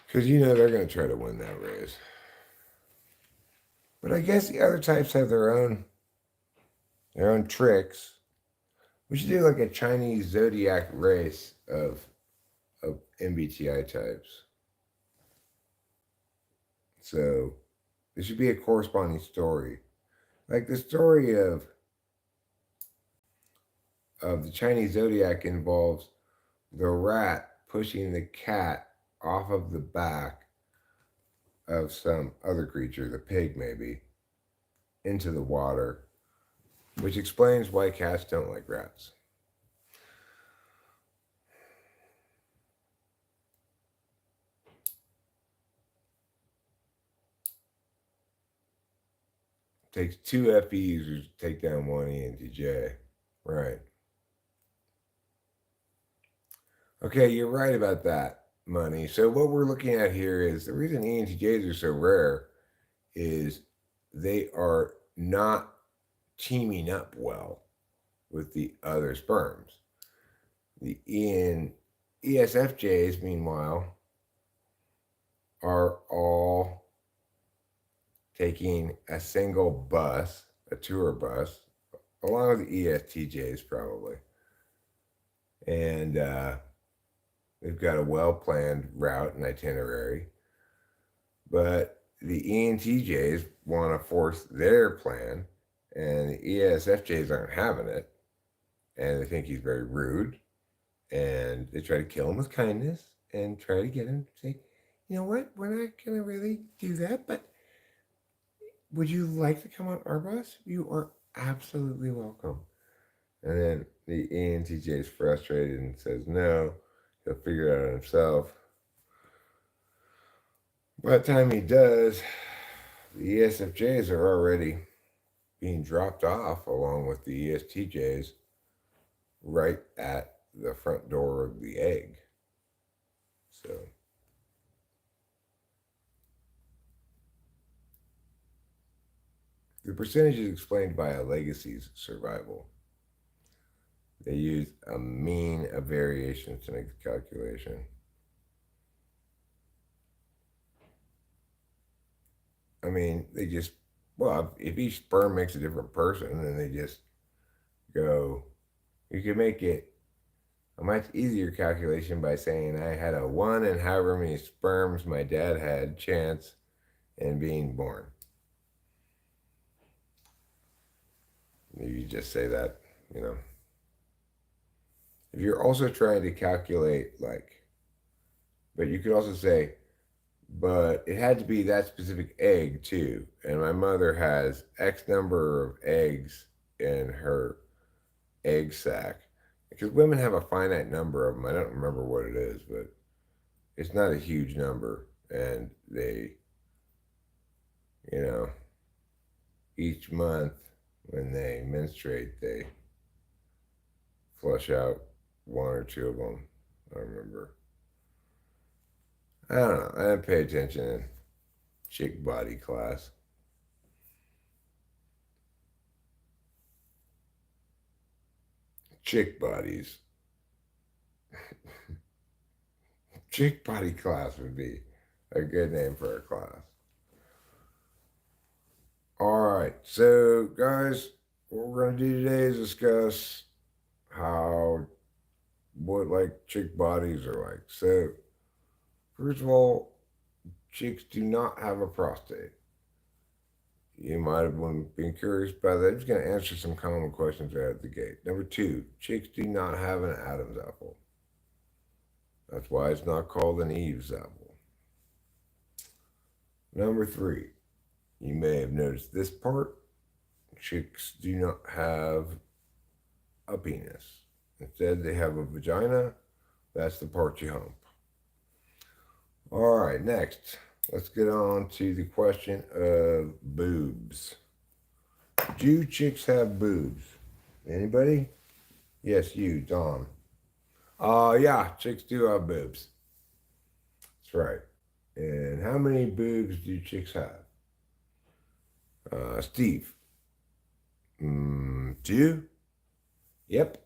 Because they're going to try to win that race. But I guess the other types have their own tricks. We should do like a Chinese zodiac race of MBTI types. So there should be a corresponding story. Like the story of the Chinese zodiac involves the rat pushing the cat off of the back of some other creature, the pig maybe, into the water, which explains why cats don't like rats. It takes 2 FE users to take down 1 ENTJ. Right. Okay, you're right about that, money. So what we're looking at here is the reason ENTJs are so rare is they are not teaming up well with the other sperms. The ESFJs, meanwhile, are all taking a single bus, a tour bus, along with the ESTJs probably. And they've got a well-planned route and itinerary. But the ENTJs want to force their plan, and the ESFJs aren't having it. And they think he's very rude. And they try to kill him with kindness and try to get him to say, you know what, we're not going to really do that, but would you like to come on our bus? You are absolutely welcome. And then the ENTJ is frustrated and says no, he'll figure it out himself. By the time he does, the ESFJs are already being dropped off along with the ESTJs right at the front door of the egg. So the percentage is explained by a legacy's survival. They use a mean of variations to make the calculation. I mean, they just, well, if each sperm makes a different person, then they just go, you can make it a much easier calculation by saying I had a 1 in however many sperms my dad had chance in being born. You just say that, you know. If you're also trying to calculate, like, but you could also say, but it had to be that specific egg too. And my mother has X number of eggs in her egg sac. Because women have a finite number of them. I don't remember what it is, but it's not a huge number. And they, you know, each month when they menstruate, they flush out one or two of them. I remember. I don't know. I didn't pay attention in chick body class. Chick bodies. Chick body class would be a good name for a class. All right. So, guys, what we're going to do today is discuss how, what like chick bodies are like. So, first of all, chicks do not have a prostate. You might have been curious about that. I'm just going to answer some common questions right out the gate. Number two, chicks do not have an Adam's apple. That's why it's not called an Eve's apple. Number three, you may have noticed this part. Chicks do not have a penis. Instead, they have a vagina. That's the part you hump. All right, next, let's get on to the question of boobs. Do chicks have boobs? Anybody? Yes, you, Don. Yeah, chicks do have boobs. That's right. And how many boobs do chicks have? Steve. Two? Yep.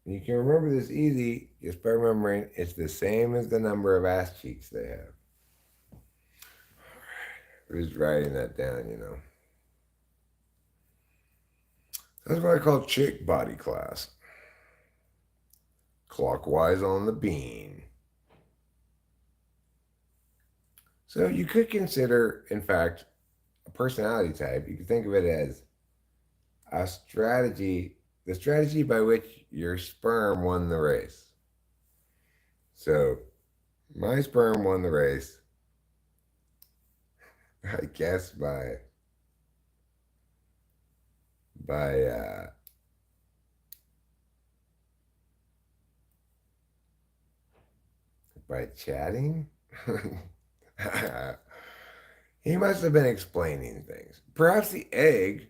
You can remember this easy just by remembering it's the same as the number of ass cheeks they have. Who's writing that down, you know? That's what I call chick body class. Clockwise on the bean. So you could consider, in fact, a personality type. You could think of it as a strategy, the strategy by which your sperm won the race. So my sperm won the race, I guess by by chatting. He must have been explaining things. Perhaps the egg,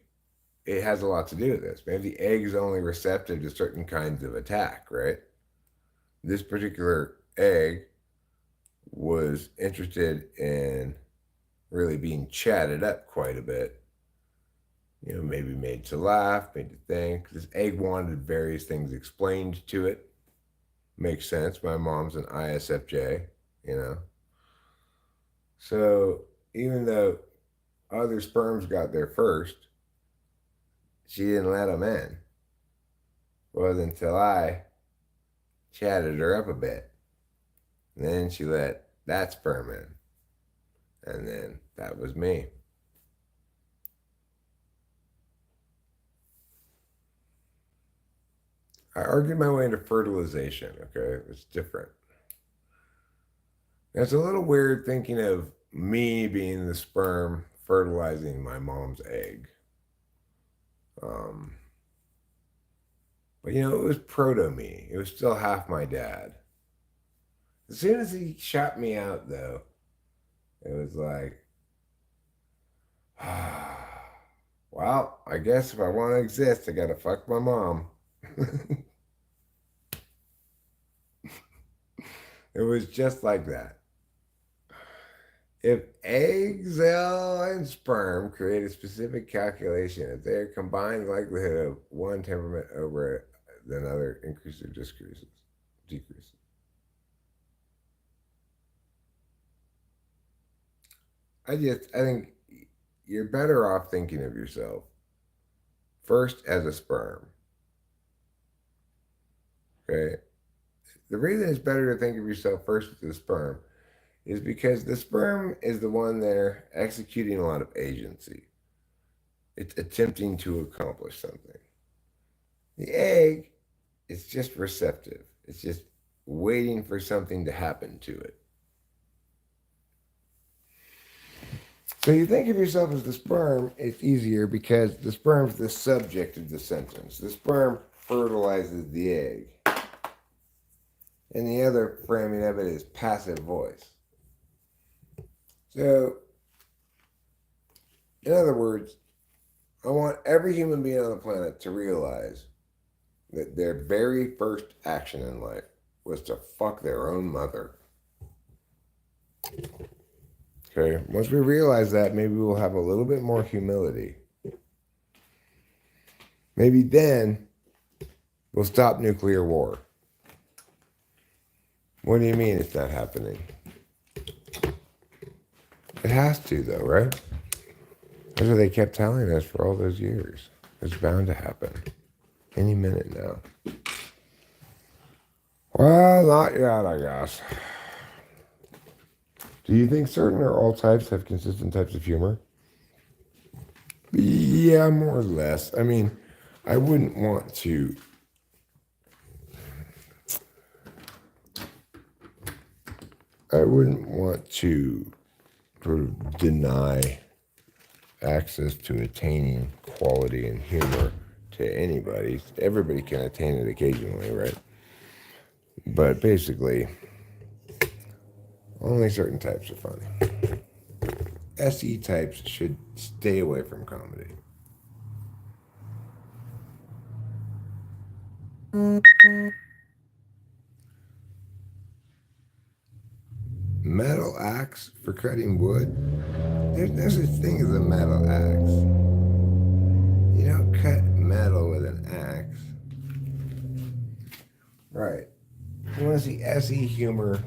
it has a lot to do with this. Maybe the egg is only receptive to certain kinds of attack, right? This particular egg was interested in really being chatted up quite a bit. You know, maybe made to laugh, made to think. This egg wanted various things explained to it. Makes sense. My mom's an ISFJ, you know. So even though other sperms got there first, she didn't let them in. It wasn't until I chatted her up a bit. And then she let that sperm in. And then that was me. I argued my way into fertilization, okay? It's different. And it's a little weird thinking of me being the sperm fertilizing my mom's egg. Um, but you know, it was proto me. It was still half my dad. As soon as he shot me out, though, it was like, well, I guess if I want to exist, I gotta fuck my mom. It was just like that. If egg cell and sperm create a specific calculation, if their combined likelihood of one temperament over another increases or decreases. I think you're better off thinking of yourself first as a sperm. Okay. the reason it's better to think of yourself first as the sperm is because the sperm is the one there executing a lot of agency. It's attempting to accomplish something. The egg is just receptive. It's just waiting for something to happen to it. So you think of yourself as the sperm, it's easier because the sperm's the subject of the sentence. The sperm fertilizes the egg. And the other framing of it is passive voice. So, in other words, I want every human being on the planet to realize that their very first action in life was to fuck their own mother. Okay, once we realize that, maybe we'll have a little bit more humility. Maybe then we'll stop nuclear war. What do you mean it's not happening? It has to, though, right? That's what they kept telling us for all those years. It's bound to happen any minute now. Well, not yet, I guess. Do you think certain or all types have consistent types of humor? Yeah, more or less. I mean, I wouldn't want to. I wouldn't want to sort of deny access to attaining quality and humor to anybody. Everybody can attain it occasionally, right? But basically, only certain types are funny. SE types should stay away from comedy. Metal axe for cutting wood? There's no such thing as a metal axe. You don't cut metal with an axe. Right. You want to see SE humor?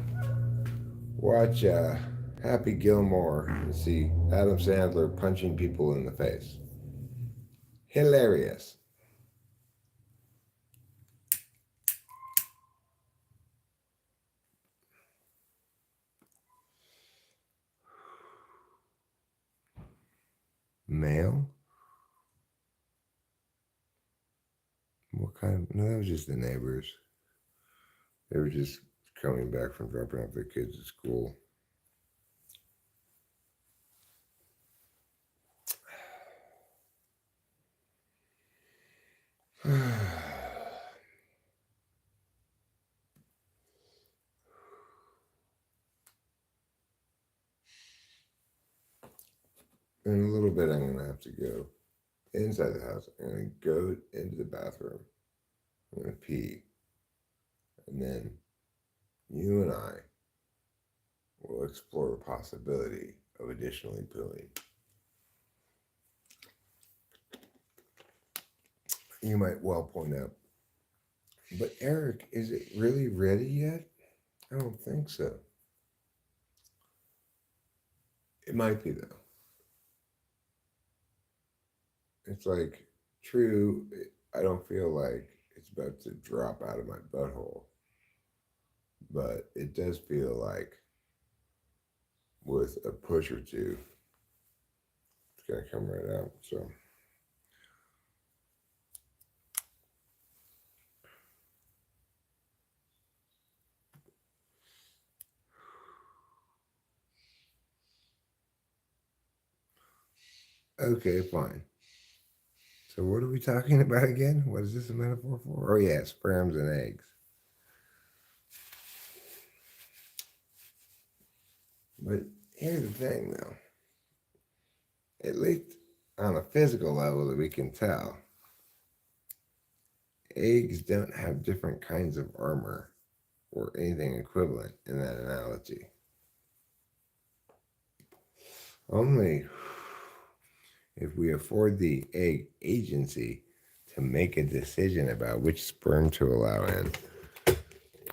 Watch Happy Gilmore and see Adam Sandler punching people in the face. Hilarious. Male? What kind of? No, that was just the neighbors. They were just coming back from dropping off their kids at school. In a little bit, I'm going to have to go inside the house. I'm going to go into the bathroom. I'm going to pee. And then you and I will explore the possibility of additionally pooing. You might well point out, but Eric, is it really ready yet? I don't think so. It might be, though. It's like, true, I don't feel like it's about to drop out of my butthole. But it does feel like with a push or two, it's going to come right out. So, okay, fine. So what are we talking about again? What is this a metaphor for? Oh yeah, sperms and eggs. But here's the thing though. At least on a physical level that we can tell, eggs don't have different kinds of armor or anything equivalent in that analogy. Only if we afford the egg agency to make a decision about which sperm to allow in,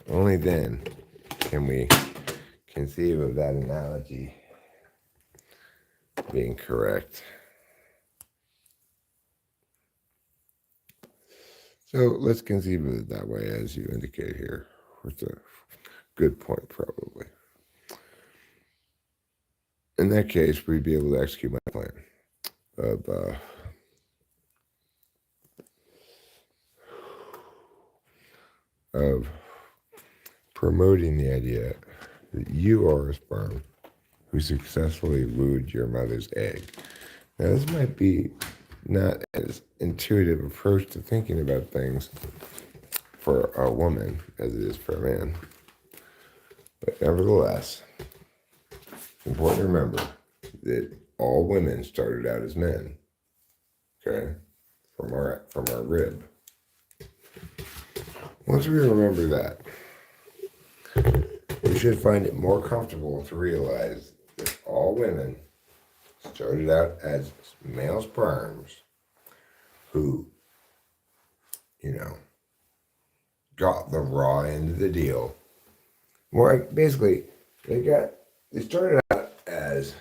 only then can we conceive of that analogy being correct. So let's conceive of it that way as you indicate here. What's a good point, probably. In that case, we'd be able to execute my plan of promoting the idea that you are a sperm who successfully wooed your mother's egg. Now, this might be not as intuitive approach to thinking about things for a woman as it is for a man. But nevertheless, it's important to remember that all women started out as men, okay, from our rib. Once we remember that, we should find it more comfortable to realize that all women started out as male sperms who, got the raw end of the deal. Well, basically, they started out as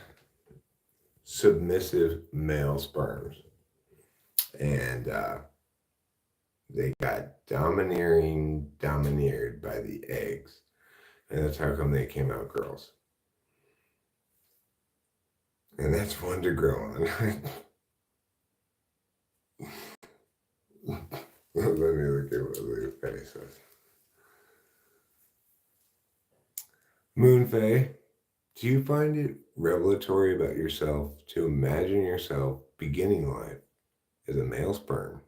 submissive male sperms, and they got domineered by the eggs, and that's how come they came out girls. And that's fun to grow on. Let me look at what Lou Faye says. Moon Faye, do you find it revelatory about yourself to imagine yourself beginning life as a male sperm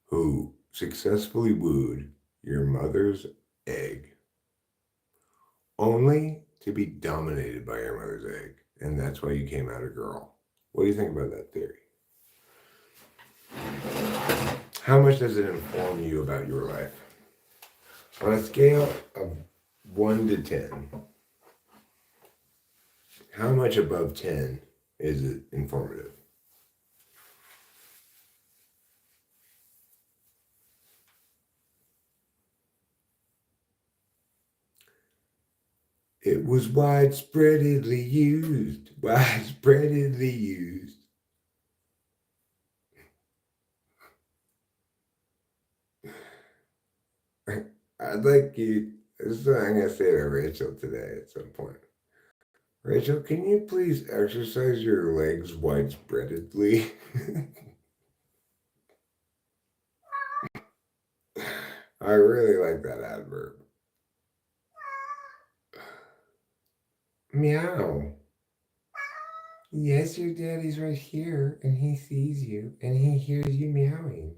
who successfully wooed your mother's egg only to be dominated by your mother's egg, and that's why you came out a girl? What do you think about that theory? How much does it inform you about your life? On a scale of 1 to 10, how much above 10 is it informative? It was widespreadly used. I'd like you, this is what I'm going to say to Rachel today at some point. Rachel, can you please exercise your legs widespreadedly? I really like that adverb. Meow. Yes, your daddy's right here, and he sees you, and he hears you meowing.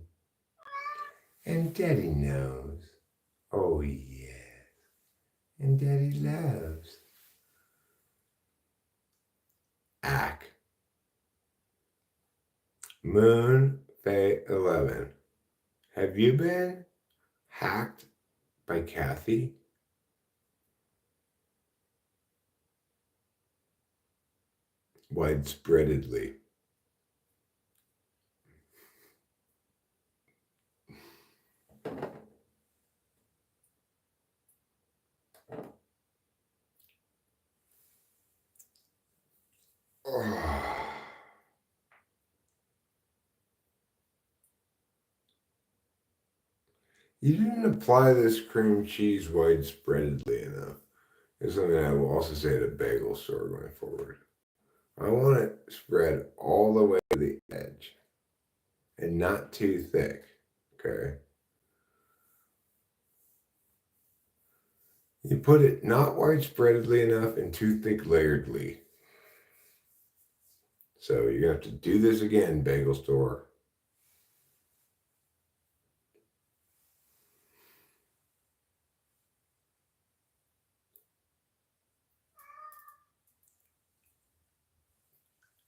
And daddy knows. Oh, yes. And daddy loves. Ack. Moon Faye 11. Have you been hacked by Kathy? Widespreadedly. Oh. You didn't apply this cream cheese widespreadedly enough. It's something I will also say at a bagel store going forward. I want it spread all the way to the edge and not too thick, okay? You put it not widespreadedly enough and too thick layeredly. So you're going to have to do this again, bagel store.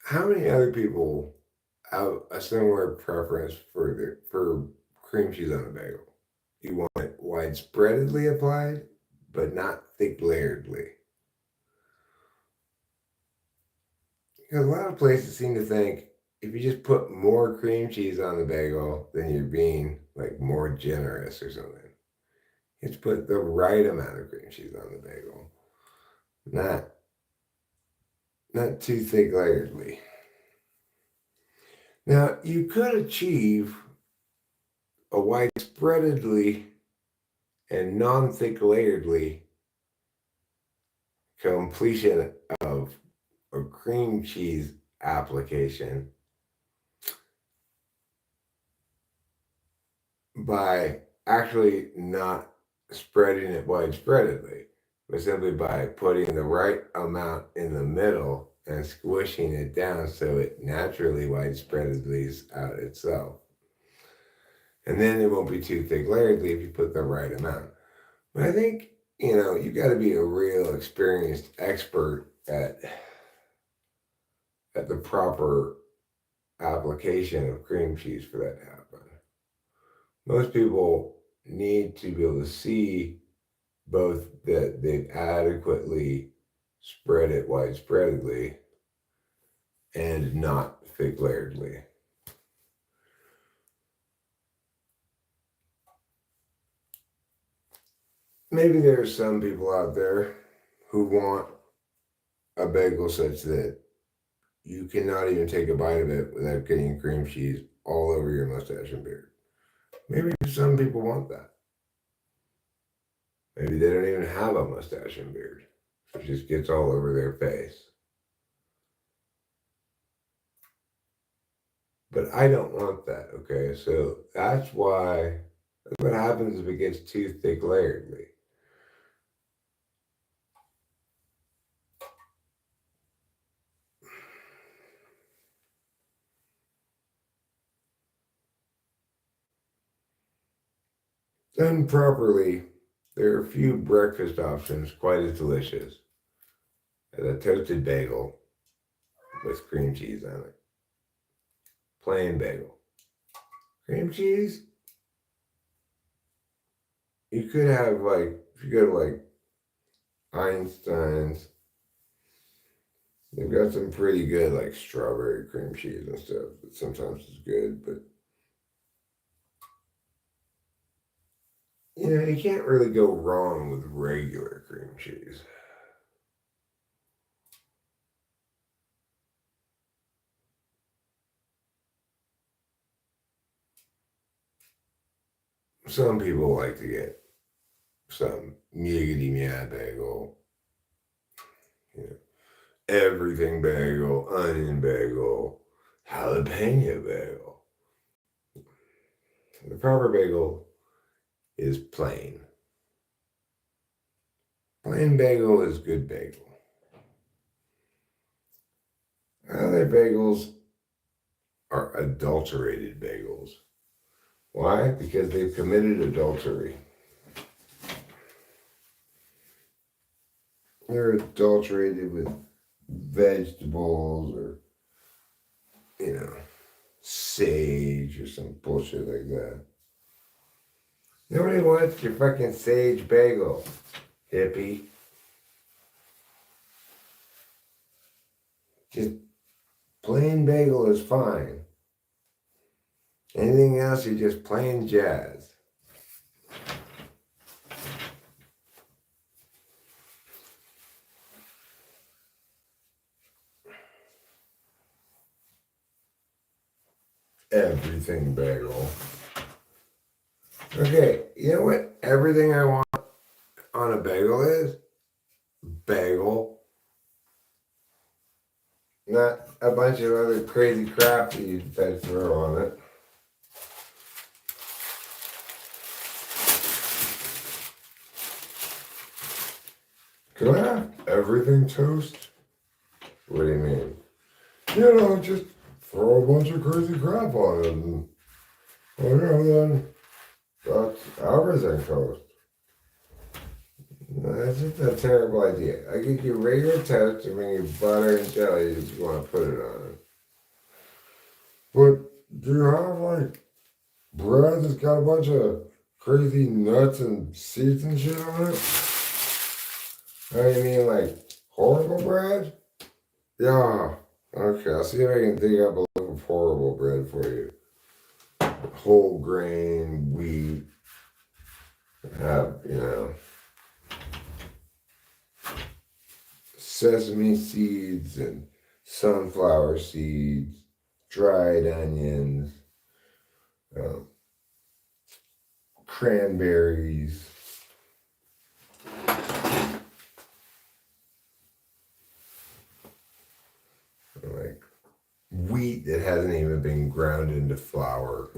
How many other people have a similar preference for cream cheese on a bagel? You want it widespreadedly applied, but not thick layeredly. Because a lot of places seem to think if you just put more cream cheese on the bagel, then you're being like more generous or something. You just put the right amount of cream cheese on the bagel, not too thick layeredly. Now, you could achieve a widespreadedly and non-thick layeredly completion of a cream cheese application by actually not spreading it widespreadedly, but simply by putting the right amount in the middle and squishing it down so it naturally widespreadedly out itself. And then it won't be too thick layeredly if you put the right amount. But I think, you got to be a real experienced expert at the proper application of cream cheese for that to happen. Most people need to be able to see both that they've adequately spread it widespreadedly and not thick layeredly. Maybe there are some people out there who want a bagel such that you cannot even take a bite of it without getting cream cheese all over your mustache and beard. Maybe some people want that. Maybe they don't even have a mustache and beard. So it just gets all over their face. But I don't want that, okay? So that's what happens if it gets too thick layeredly. Done properly, there are a few breakfast options quite as delicious as a toasted bagel with cream cheese on it. Plain bagel. Cream cheese? You could have if you go to Einstein's, they've got some pretty good strawberry cream cheese and stuff that sometimes is good, but you can't really go wrong with regular cream cheese. Some people like to get some yiggity mad bagel, everything bagel, onion bagel, jalapeno bagel. The proper bagel is plain. Plain bagel is good bagel. Other bagels are adulterated bagels. Why? Because they've committed adultery. They're adulterated with vegetables or, sage or some bullshit like that. Nobody wants your fucking sage bagel, hippie. Just plain bagel is fine. Anything else is just plain jazz. Everything bagel. Okay, you know what everything I want on a bagel is? Bagel. Not a bunch of other crazy crap that you throw on it. Can I have everything toast? What do you mean? Just throw a bunch of crazy crap on it and, then that's everything toast. That's just a terrible idea. I get you regular toast and bring you butter and jelly if you want to put it on it. But do you have bread that's got a bunch of crazy nuts and seeds and shit on it? Oh, you mean horrible bread? Yeah. Okay, I'll see if I can dig up a loaf of horrible bread for you. Whole grain, wheat, sesame seeds and sunflower seeds, dried onions, cranberries, been ground into flour.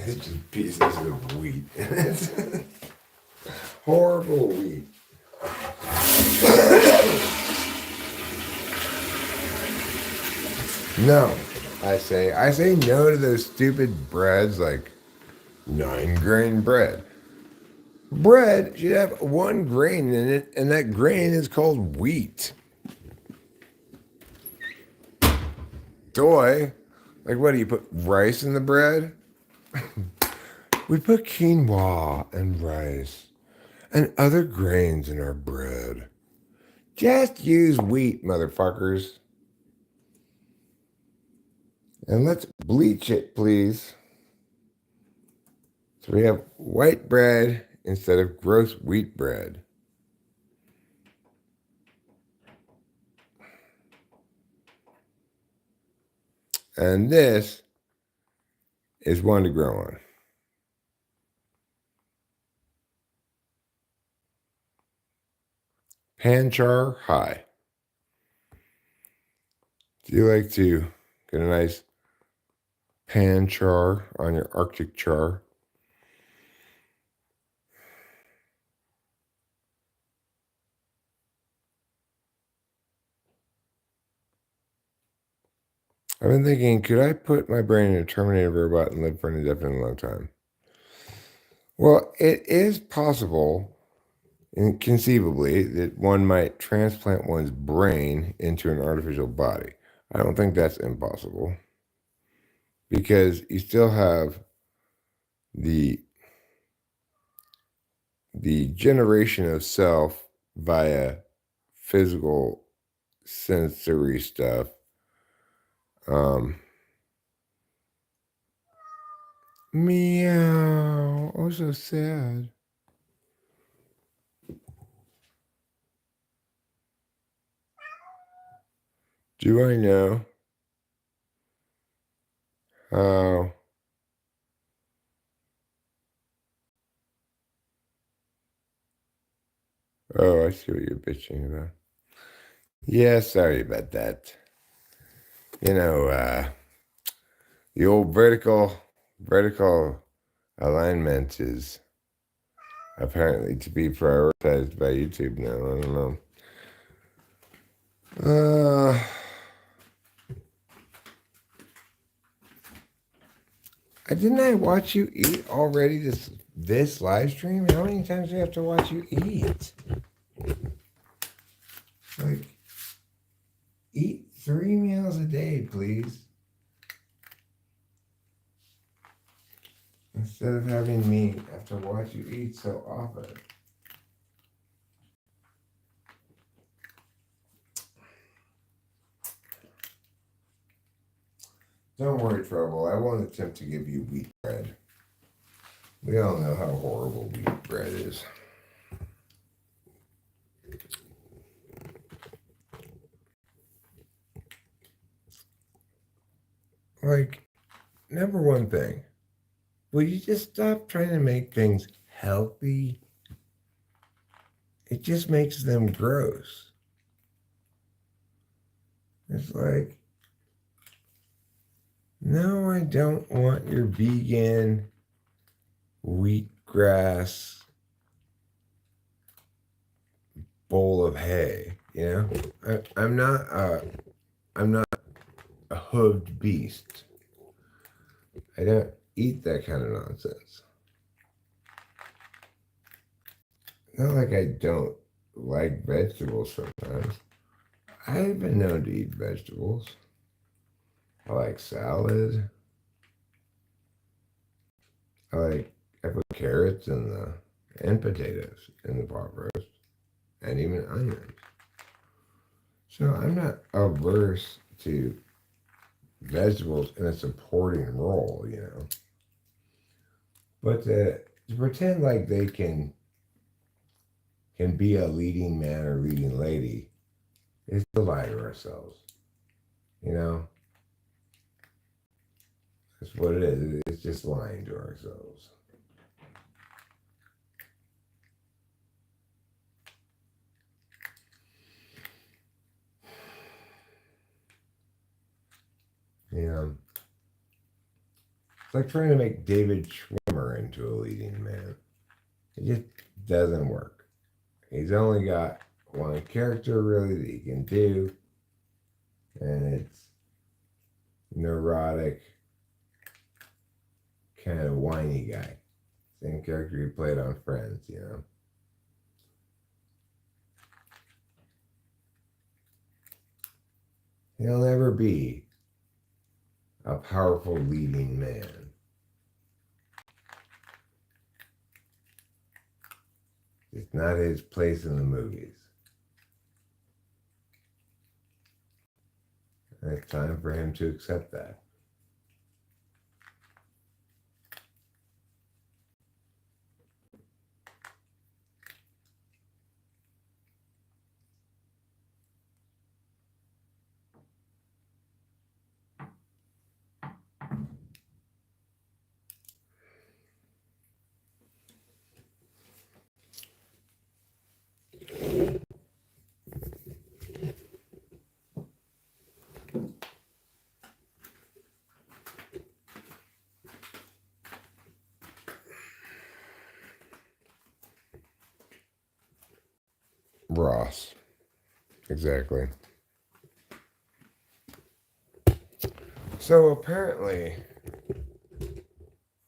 It's just pieces of wheat. It's horrible wheat. No, I say no to those stupid breads like 9-grain bread. Bread should have 1 grain in it, and that grain is called wheat. Soy, like what do you put rice in the bread? We put quinoa and rice and other grains in our bread. Just use wheat, motherfuckers. And let's bleach it, please. So we have white bread instead of gross wheat bread. And this is one to grow on. Pan char high. Do you like to get a nice pan char on your Arctic char? I've been thinking, could I put my brain in a Terminator robot and live for an indefinite long time? Well, it is possible, conceivably, that one might transplant one's brain into an artificial body. I don't think that's impossible because you still have the generation of self via physical sensory stuff. Meow. Oh, so sad. Do I know how Oh, I see what you're bitching about. Yeah, sorry about that. You know, the old vertical alignment is apparently to be prioritized by YouTube now. I don't know. Didn't I watch you eat already this live stream? How many times do I have to watch you eat? Like, eat 3 meals a day, please. Instead of having me have to watch you eat so often. Don't worry, Trouble. I won't attempt to give you wheat bread. We all know how horrible wheat bread is. Like, number one thing, will you just stop trying to make things healthy? It just makes them gross. It's like, no, I don't want your vegan wheatgrass bowl of hay. You know, I'm not a hooved beast. I don't eat that kind of nonsense. Not like I don't like vegetables sometimes. I've been known to eat vegetables. I like salad. I put carrots and potatoes in the pot roast, and even onions. So I'm not averse to vegetables in a supporting role, you know. But to pretend like they can be a leading man or leading lady is to lie to ourselves. You know? That's what it is. It's just lying to ourselves. You know? It's like trying to make David Schwimmer into a leading man. It just doesn't work. He's only got one character really that he can do, and it's neurotic, kind of whiny guy. Same character he played on Friends, you know. He'll never be a powerful leading man. It's not his place in the movies. And it's time for him to accept that. Ross. Exactly. So apparently,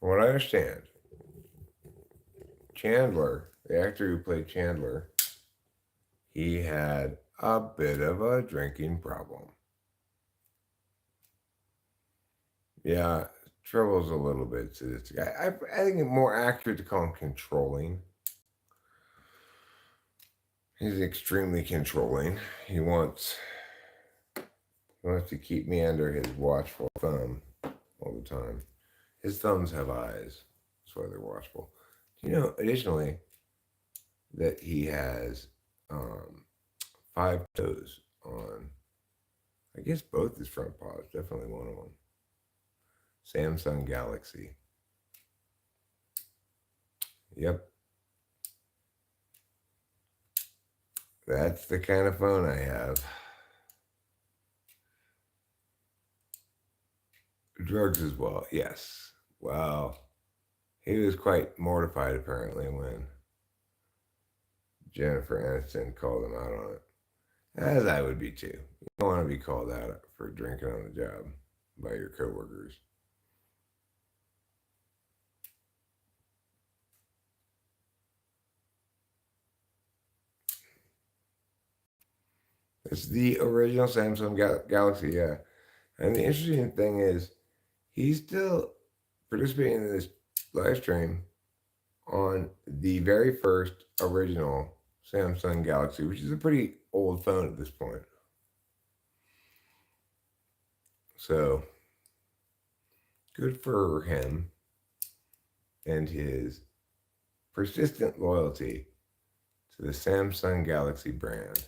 from what I understand, Chandler, the actor who played Chandler, he had a bit of a drinking problem. Yeah, troubles a little bit to this guy. I think it's more accurate to call him controlling. He's extremely controlling. He wants to keep me under his watchful thumb all the time. His thumbs have eyes. That's why they're watchful. You know, additionally, that he has 5 toes on, I guess, both his front paws. Definitely one of them. Samsung Galaxy. Yep. That's the kind of phone I have. Drugs as well, yes. Well, he was quite mortified apparently when Jennifer Aniston called him out on it. As I would be too. You don't want to be called out for drinking on the job by your coworkers. It's the original Samsung Galaxy, yeah. And the interesting thing is, he's still participating in this live stream on the very first original Samsung Galaxy, which is a pretty old phone at this point. So, good for him and his persistent loyalty to the Samsung Galaxy brand.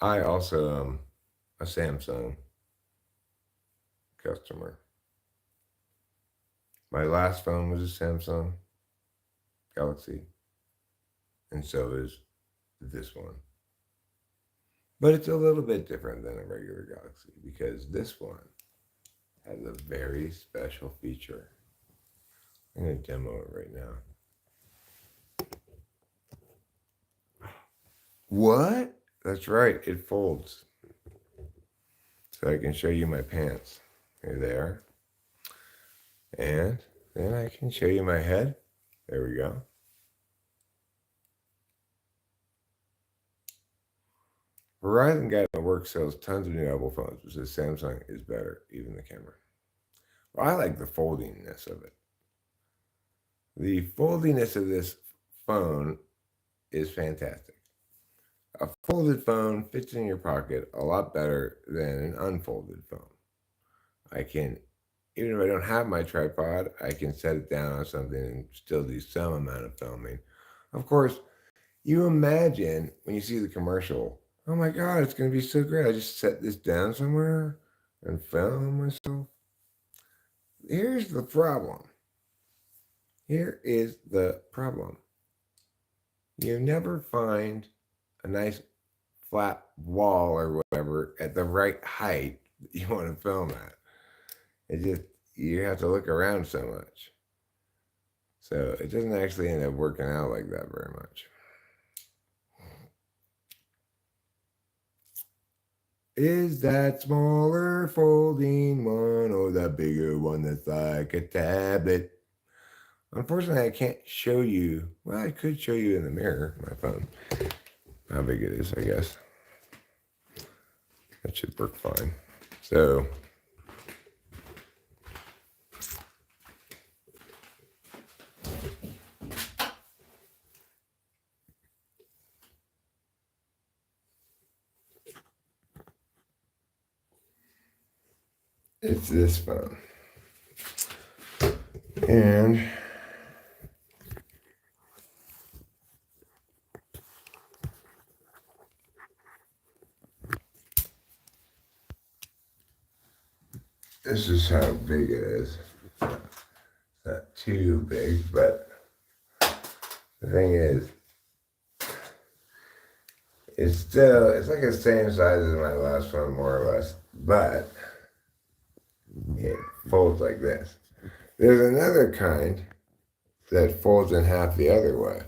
I also am a Samsung customer. My last phone was a Samsung Galaxy, and so is this one. But it's a little bit different than a regular Galaxy because this one has a very special feature. I'm going to demo it right now. What? That's right, it folds. So I can show you my pants. Here they are. And then I can show you my head. There we go. Verizon guy at work sells tons of new Apple phones, but says Samsung is better, even the camera. Well, I like the foldingness of it. The foldiness of this phone is fantastic. A folded phone fits in your pocket a lot better than an unfolded phone. I can, even if I don't have my tripod, I can set it down on something and still do some amount of filming. Of course, you imagine when you see the commercial, oh my God, it's going to be so great. I just set this down somewhere and film myself. Here's the problem. Here is the problem. You never find a nice flat wall or whatever at the right height that you want to film at. It just, you have to look around so much. So it doesn't actually end up working out like that very much. Is that smaller folding one or the bigger one that's like a tablet? Unfortunately, I can't show you. Well, I could show you in the mirror, my phone, how big it is, I guess. That should work fine. So, it's this phone. And this is how big it is. Not too big, but the thing is, it's like the same size as my last one, more or less, but it folds like this. There's another kind that folds in half the other way.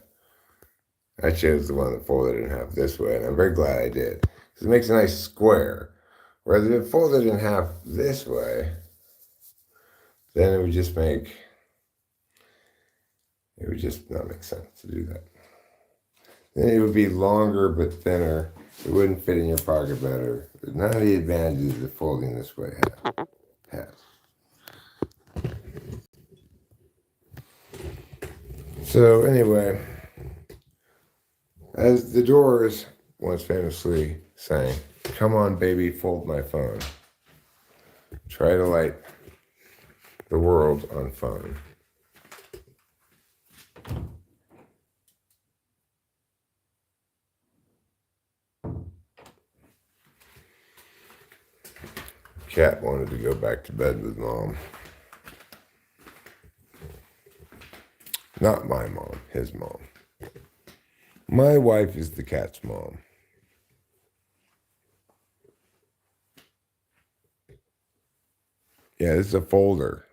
I chose the one that folded in half this way, and I'm very glad I did, because it makes a nice square. Whereas if it folded in half this way, then it would just not make sense to do that. Then it would be longer but thinner. It wouldn't fit in your pocket better. None of the advantages that folding this way has. So anyway, as the Doors once famously sang, "Come on, baby, fold my phone. Try to light the world on phone." Cat wanted to go back to bed with mom. Not my mom, his mom. My wife is the cat's mom. Yeah, this is a folder.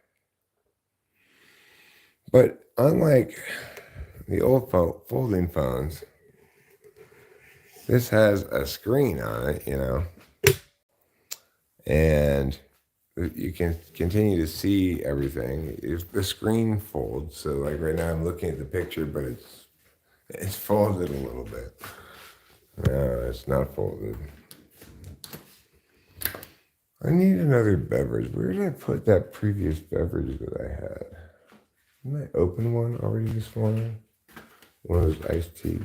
But unlike the old folding phones, this has a screen on it, and you can continue to see everything. If the screen folds, so like right now I'm looking at the picture, but it's folded a little bit. No, it's not folded. I need another beverage. Where did I put that previous beverage that I had? Didn't I open one already this morning? One of those iced teas?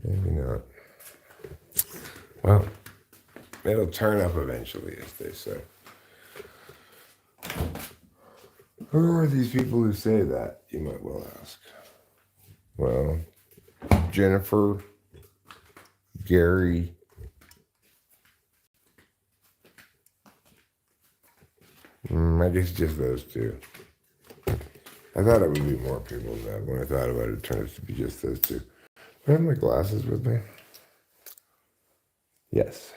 Maybe not. Well, it'll turn up eventually, as they say. Who are these people who say that, you might well ask? Well, Jennifer, Gary, I guess just those two. I thought it would be more people than that. When I thought about it, it turned out to be just those two. Do I have my glasses with me? Yes.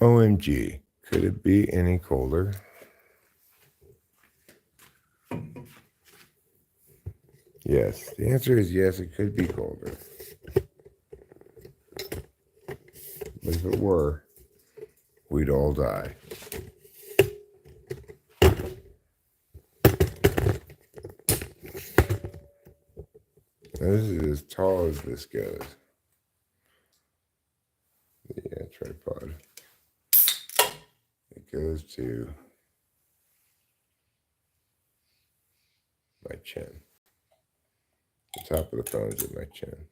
OMG, could it be any colder? Yes, the answer is yes, it could be colder. But if it were, we'd all die. Now, this is as tall as this goes. Yeah, tripod. It goes to my chin. The top of the phone is at my chin.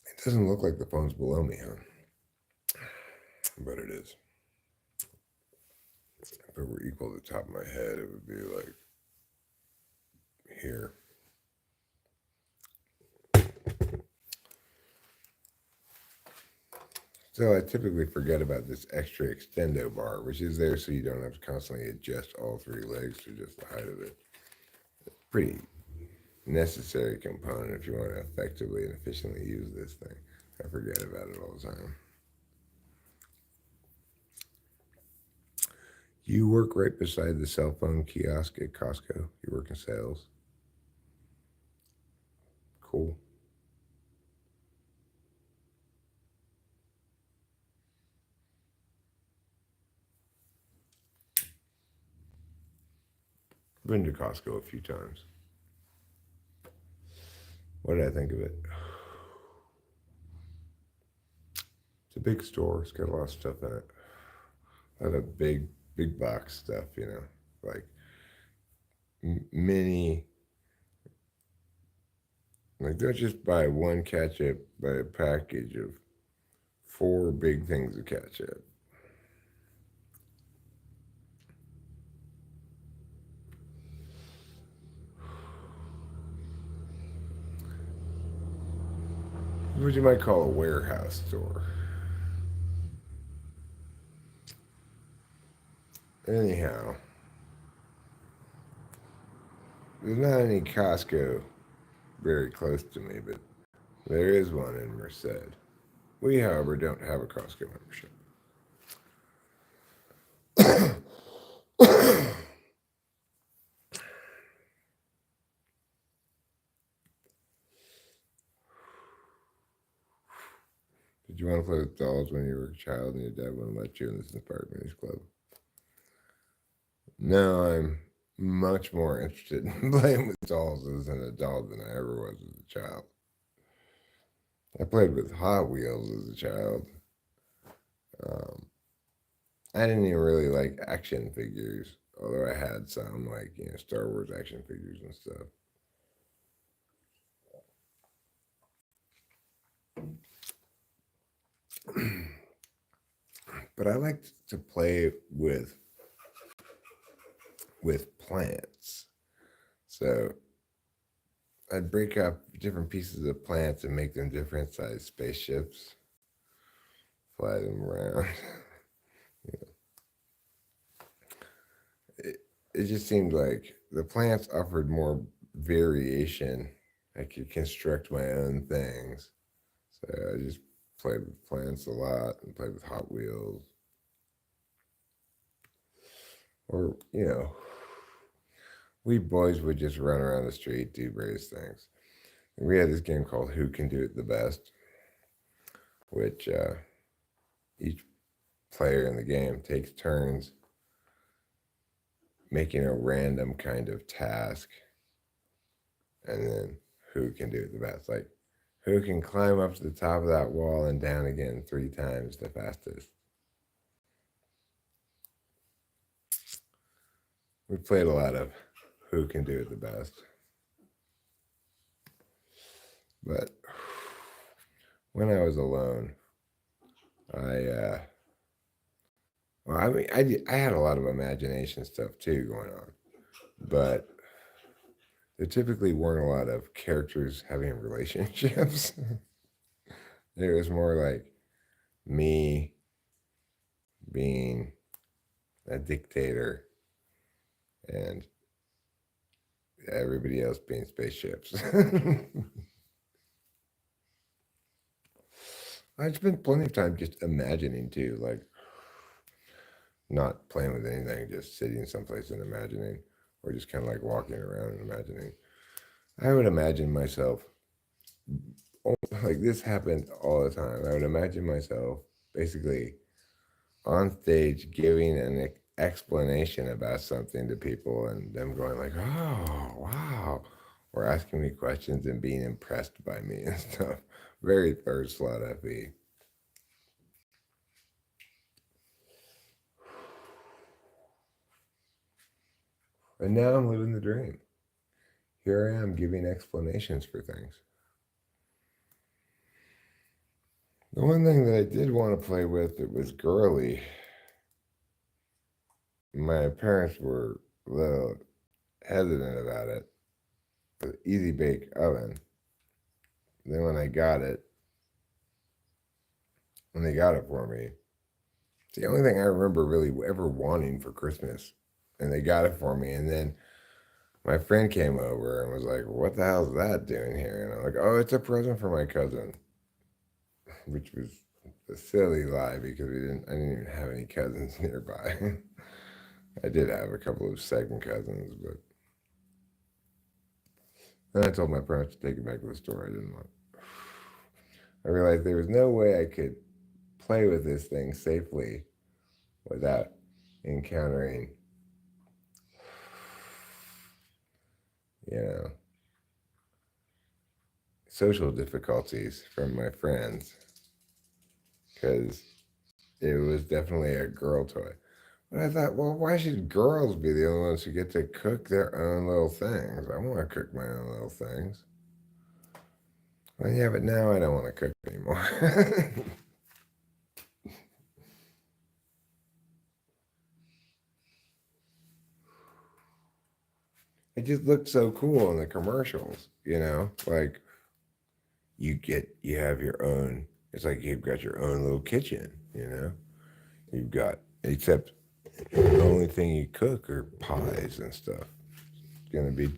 It doesn't look like the phone's below me, huh? But it is. If it were equal to the top of my head, it would be like here. So I typically forget about this extra extendo bar, which is there so you don't have to constantly adjust all three legs to just the height of it. Pretty necessary component if you want to effectively and efficiently use this thing. I forget about it all the time. You work right beside the cell phone kiosk at Costco. You work in sales. Cool. Been to Costco a few times. What did I think of it? It's a big store. It's got a lot of stuff in it. A lot of big box stuff, like mini. Like, don't just buy one ketchup, buy a package of 4 big things of ketchup. What you might call a warehouse store. Anyhow, there's not any Costco very close to me, but there is one in Merced. We, however, don't have a Costco membership. Did you want to play with dolls when you were a child and your dad wouldn't let you in this apartment club? No, I'm much more interested in playing with dolls as an adult than I ever was as a child. I played with Hot Wheels as a child. Um, I didn't even really like action figures, although I had some, like, Star Wars action figures and stuff. But I liked to play with plants. So I'd break up different pieces of plants and make them different sized spaceships, fly them around. It just seemed like the plants offered more variation. I could construct my own things. So I just played with plants a lot and played with Hot Wheels. Or, we boys would just run around the street, do various things. And we had this game called Who Can Do It the Best, which each player in the game takes turns making a random kind of task, and then who can do it the best. Like, who can climb up to the top of that wall and down again 3 times the fastest. We played a lot of who can do it the best. But when I was alone, I had a lot of imagination stuff too going on, but there typically weren't a lot of characters having relationships. It was more like me being a dictator and everybody else being spaceships. I spent plenty of time just imagining too, like not playing with anything, just sitting someplace and imagining, or just kind of like walking around and imagining. I would imagine myself, like, this happened all the time. I would imagine myself basically on stage giving an explanation about something to people and them going like, oh, wow, or asking me questions and being impressed by me and stuff. Very third slot FE. And now I'm living the dream. Here I am giving explanations for things. The one thing that I did want to play with that was girly, my parents were a little hesitant about it, the Easy Bake Oven. Then when I got it, when they got it for me. It's the only thing I remember really ever wanting for Christmas. And they got it for me. And then my friend came over and was like, "What the hell is that doing here?" And I'm like, "Oh, it's a present for my cousin," which was a silly lie because I didn't even have any cousins nearby. I did have a couple of second cousins, but then I told my parents to take it back to the store. I didn't want. I realized there was no way I could play with this thing safely without encountering, you know, social difficulties from my friends because it was definitely a girl toy. But I thought, well, why should girls be the only ones who get to cook their own little things? I want to cook my own little things. Well, yeah, but now I don't want to cook anymore. It just looked so cool in the commercials, like you have your own. It's like you've got your own little kitchen. You've got, except the only thing you cook are pies and stuff. It's gonna be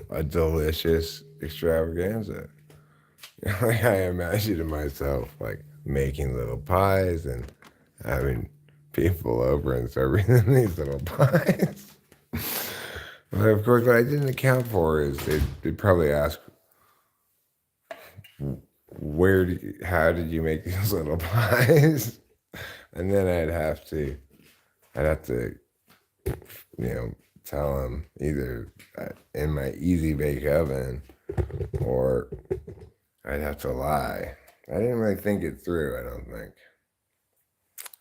a delicious extravaganza. Like I imagined myself like making little pies and having people over and serving them these little pies. But of course, what I didn't account for is they'd probably ask, how did you make these little pies? And then I'd have to, you know, tell them either in my easy bake oven or I'd have to lie. I didn't really think it through, I don't think.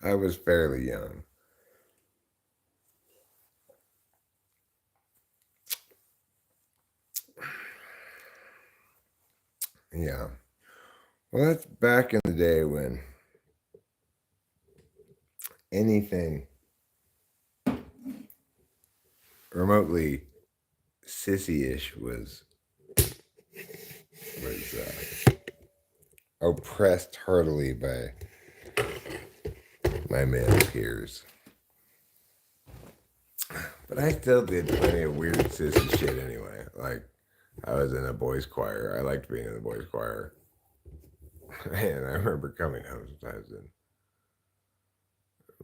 I was fairly young. Yeah. Well, that's back in the day when anything remotely sissy-ish was oppressed heartily by my male peers. But I still did plenty of weird sissy shit anyway. Like, I was in a boys' choir. I liked being in the boys' choir. And I remember coming home sometimes and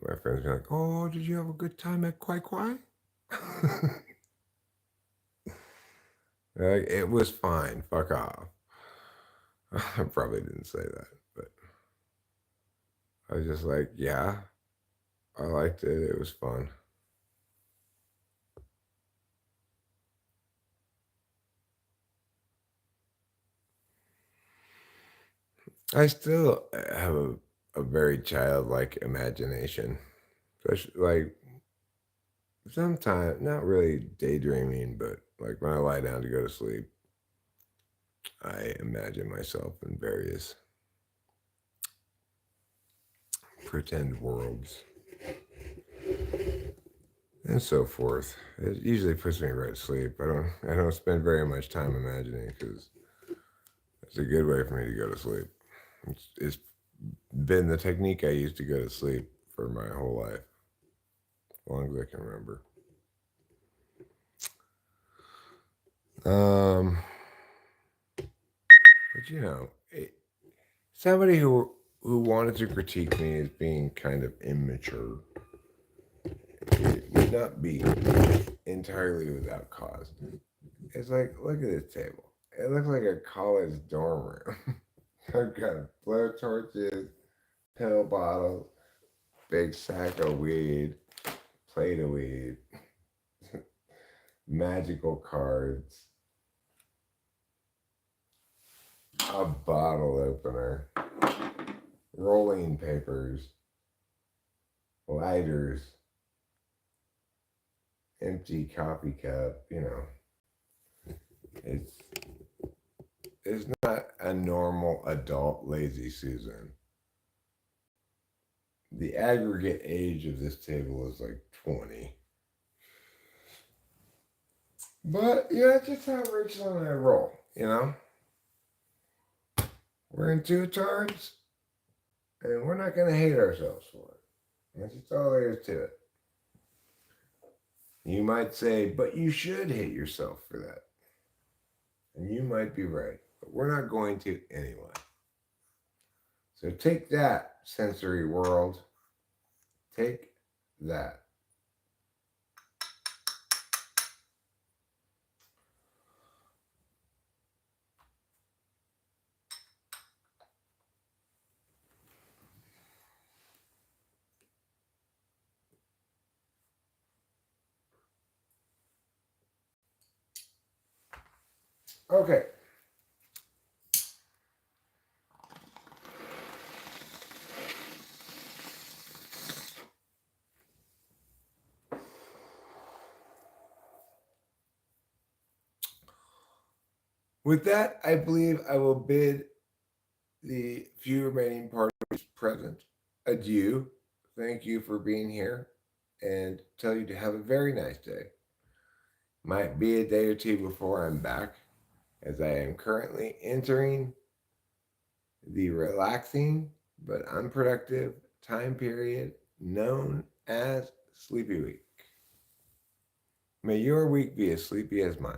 my friends were like, "Oh, did you have a good time at Kwai Kwai?" Like, it was fine. Fuck off. I probably didn't say that, but I was just like, yeah, I liked it. It was fun. I still have a very childlike imagination. Especially, like, sometimes, not really daydreaming, but like when I lie down to go to sleep, I imagine myself in various pretend worlds and so forth. It usually puts me right to sleep. I don't spend very much time imagining because it's a good way for me to go to sleep. It's been the technique I used to go to sleep for my whole life, as long as I can remember. Um, but somebody who wanted to critique me as being kind of immature, it would not be entirely without cause. It's like, look at this table. It looks like a college dorm room. I've got blow torches, pill bottles, big sack of weed, plate of weed, magical cards, a bottle opener, rolling papers, lighters, empty coffee cup. It's it's not a normal adult lazy Susan. The aggregate age of this table is like 20. But yeah, it's just how Rachel and I roll. We're in two tards And we're not going to hate ourselves for it. That's just all there is to it. You might say, but you should hate yourself for that. And you might be right, but we're not going to anyway. So take that, sensory world. Take that. Okay. With that, I believe I will bid the few remaining parties present adieu. Thank you for being here and tell you to have a very nice day. Might be a day or two before I'm back, as I am currently entering the relaxing but unproductive time period known as Sleepy Week. May your week be as sleepy as mine.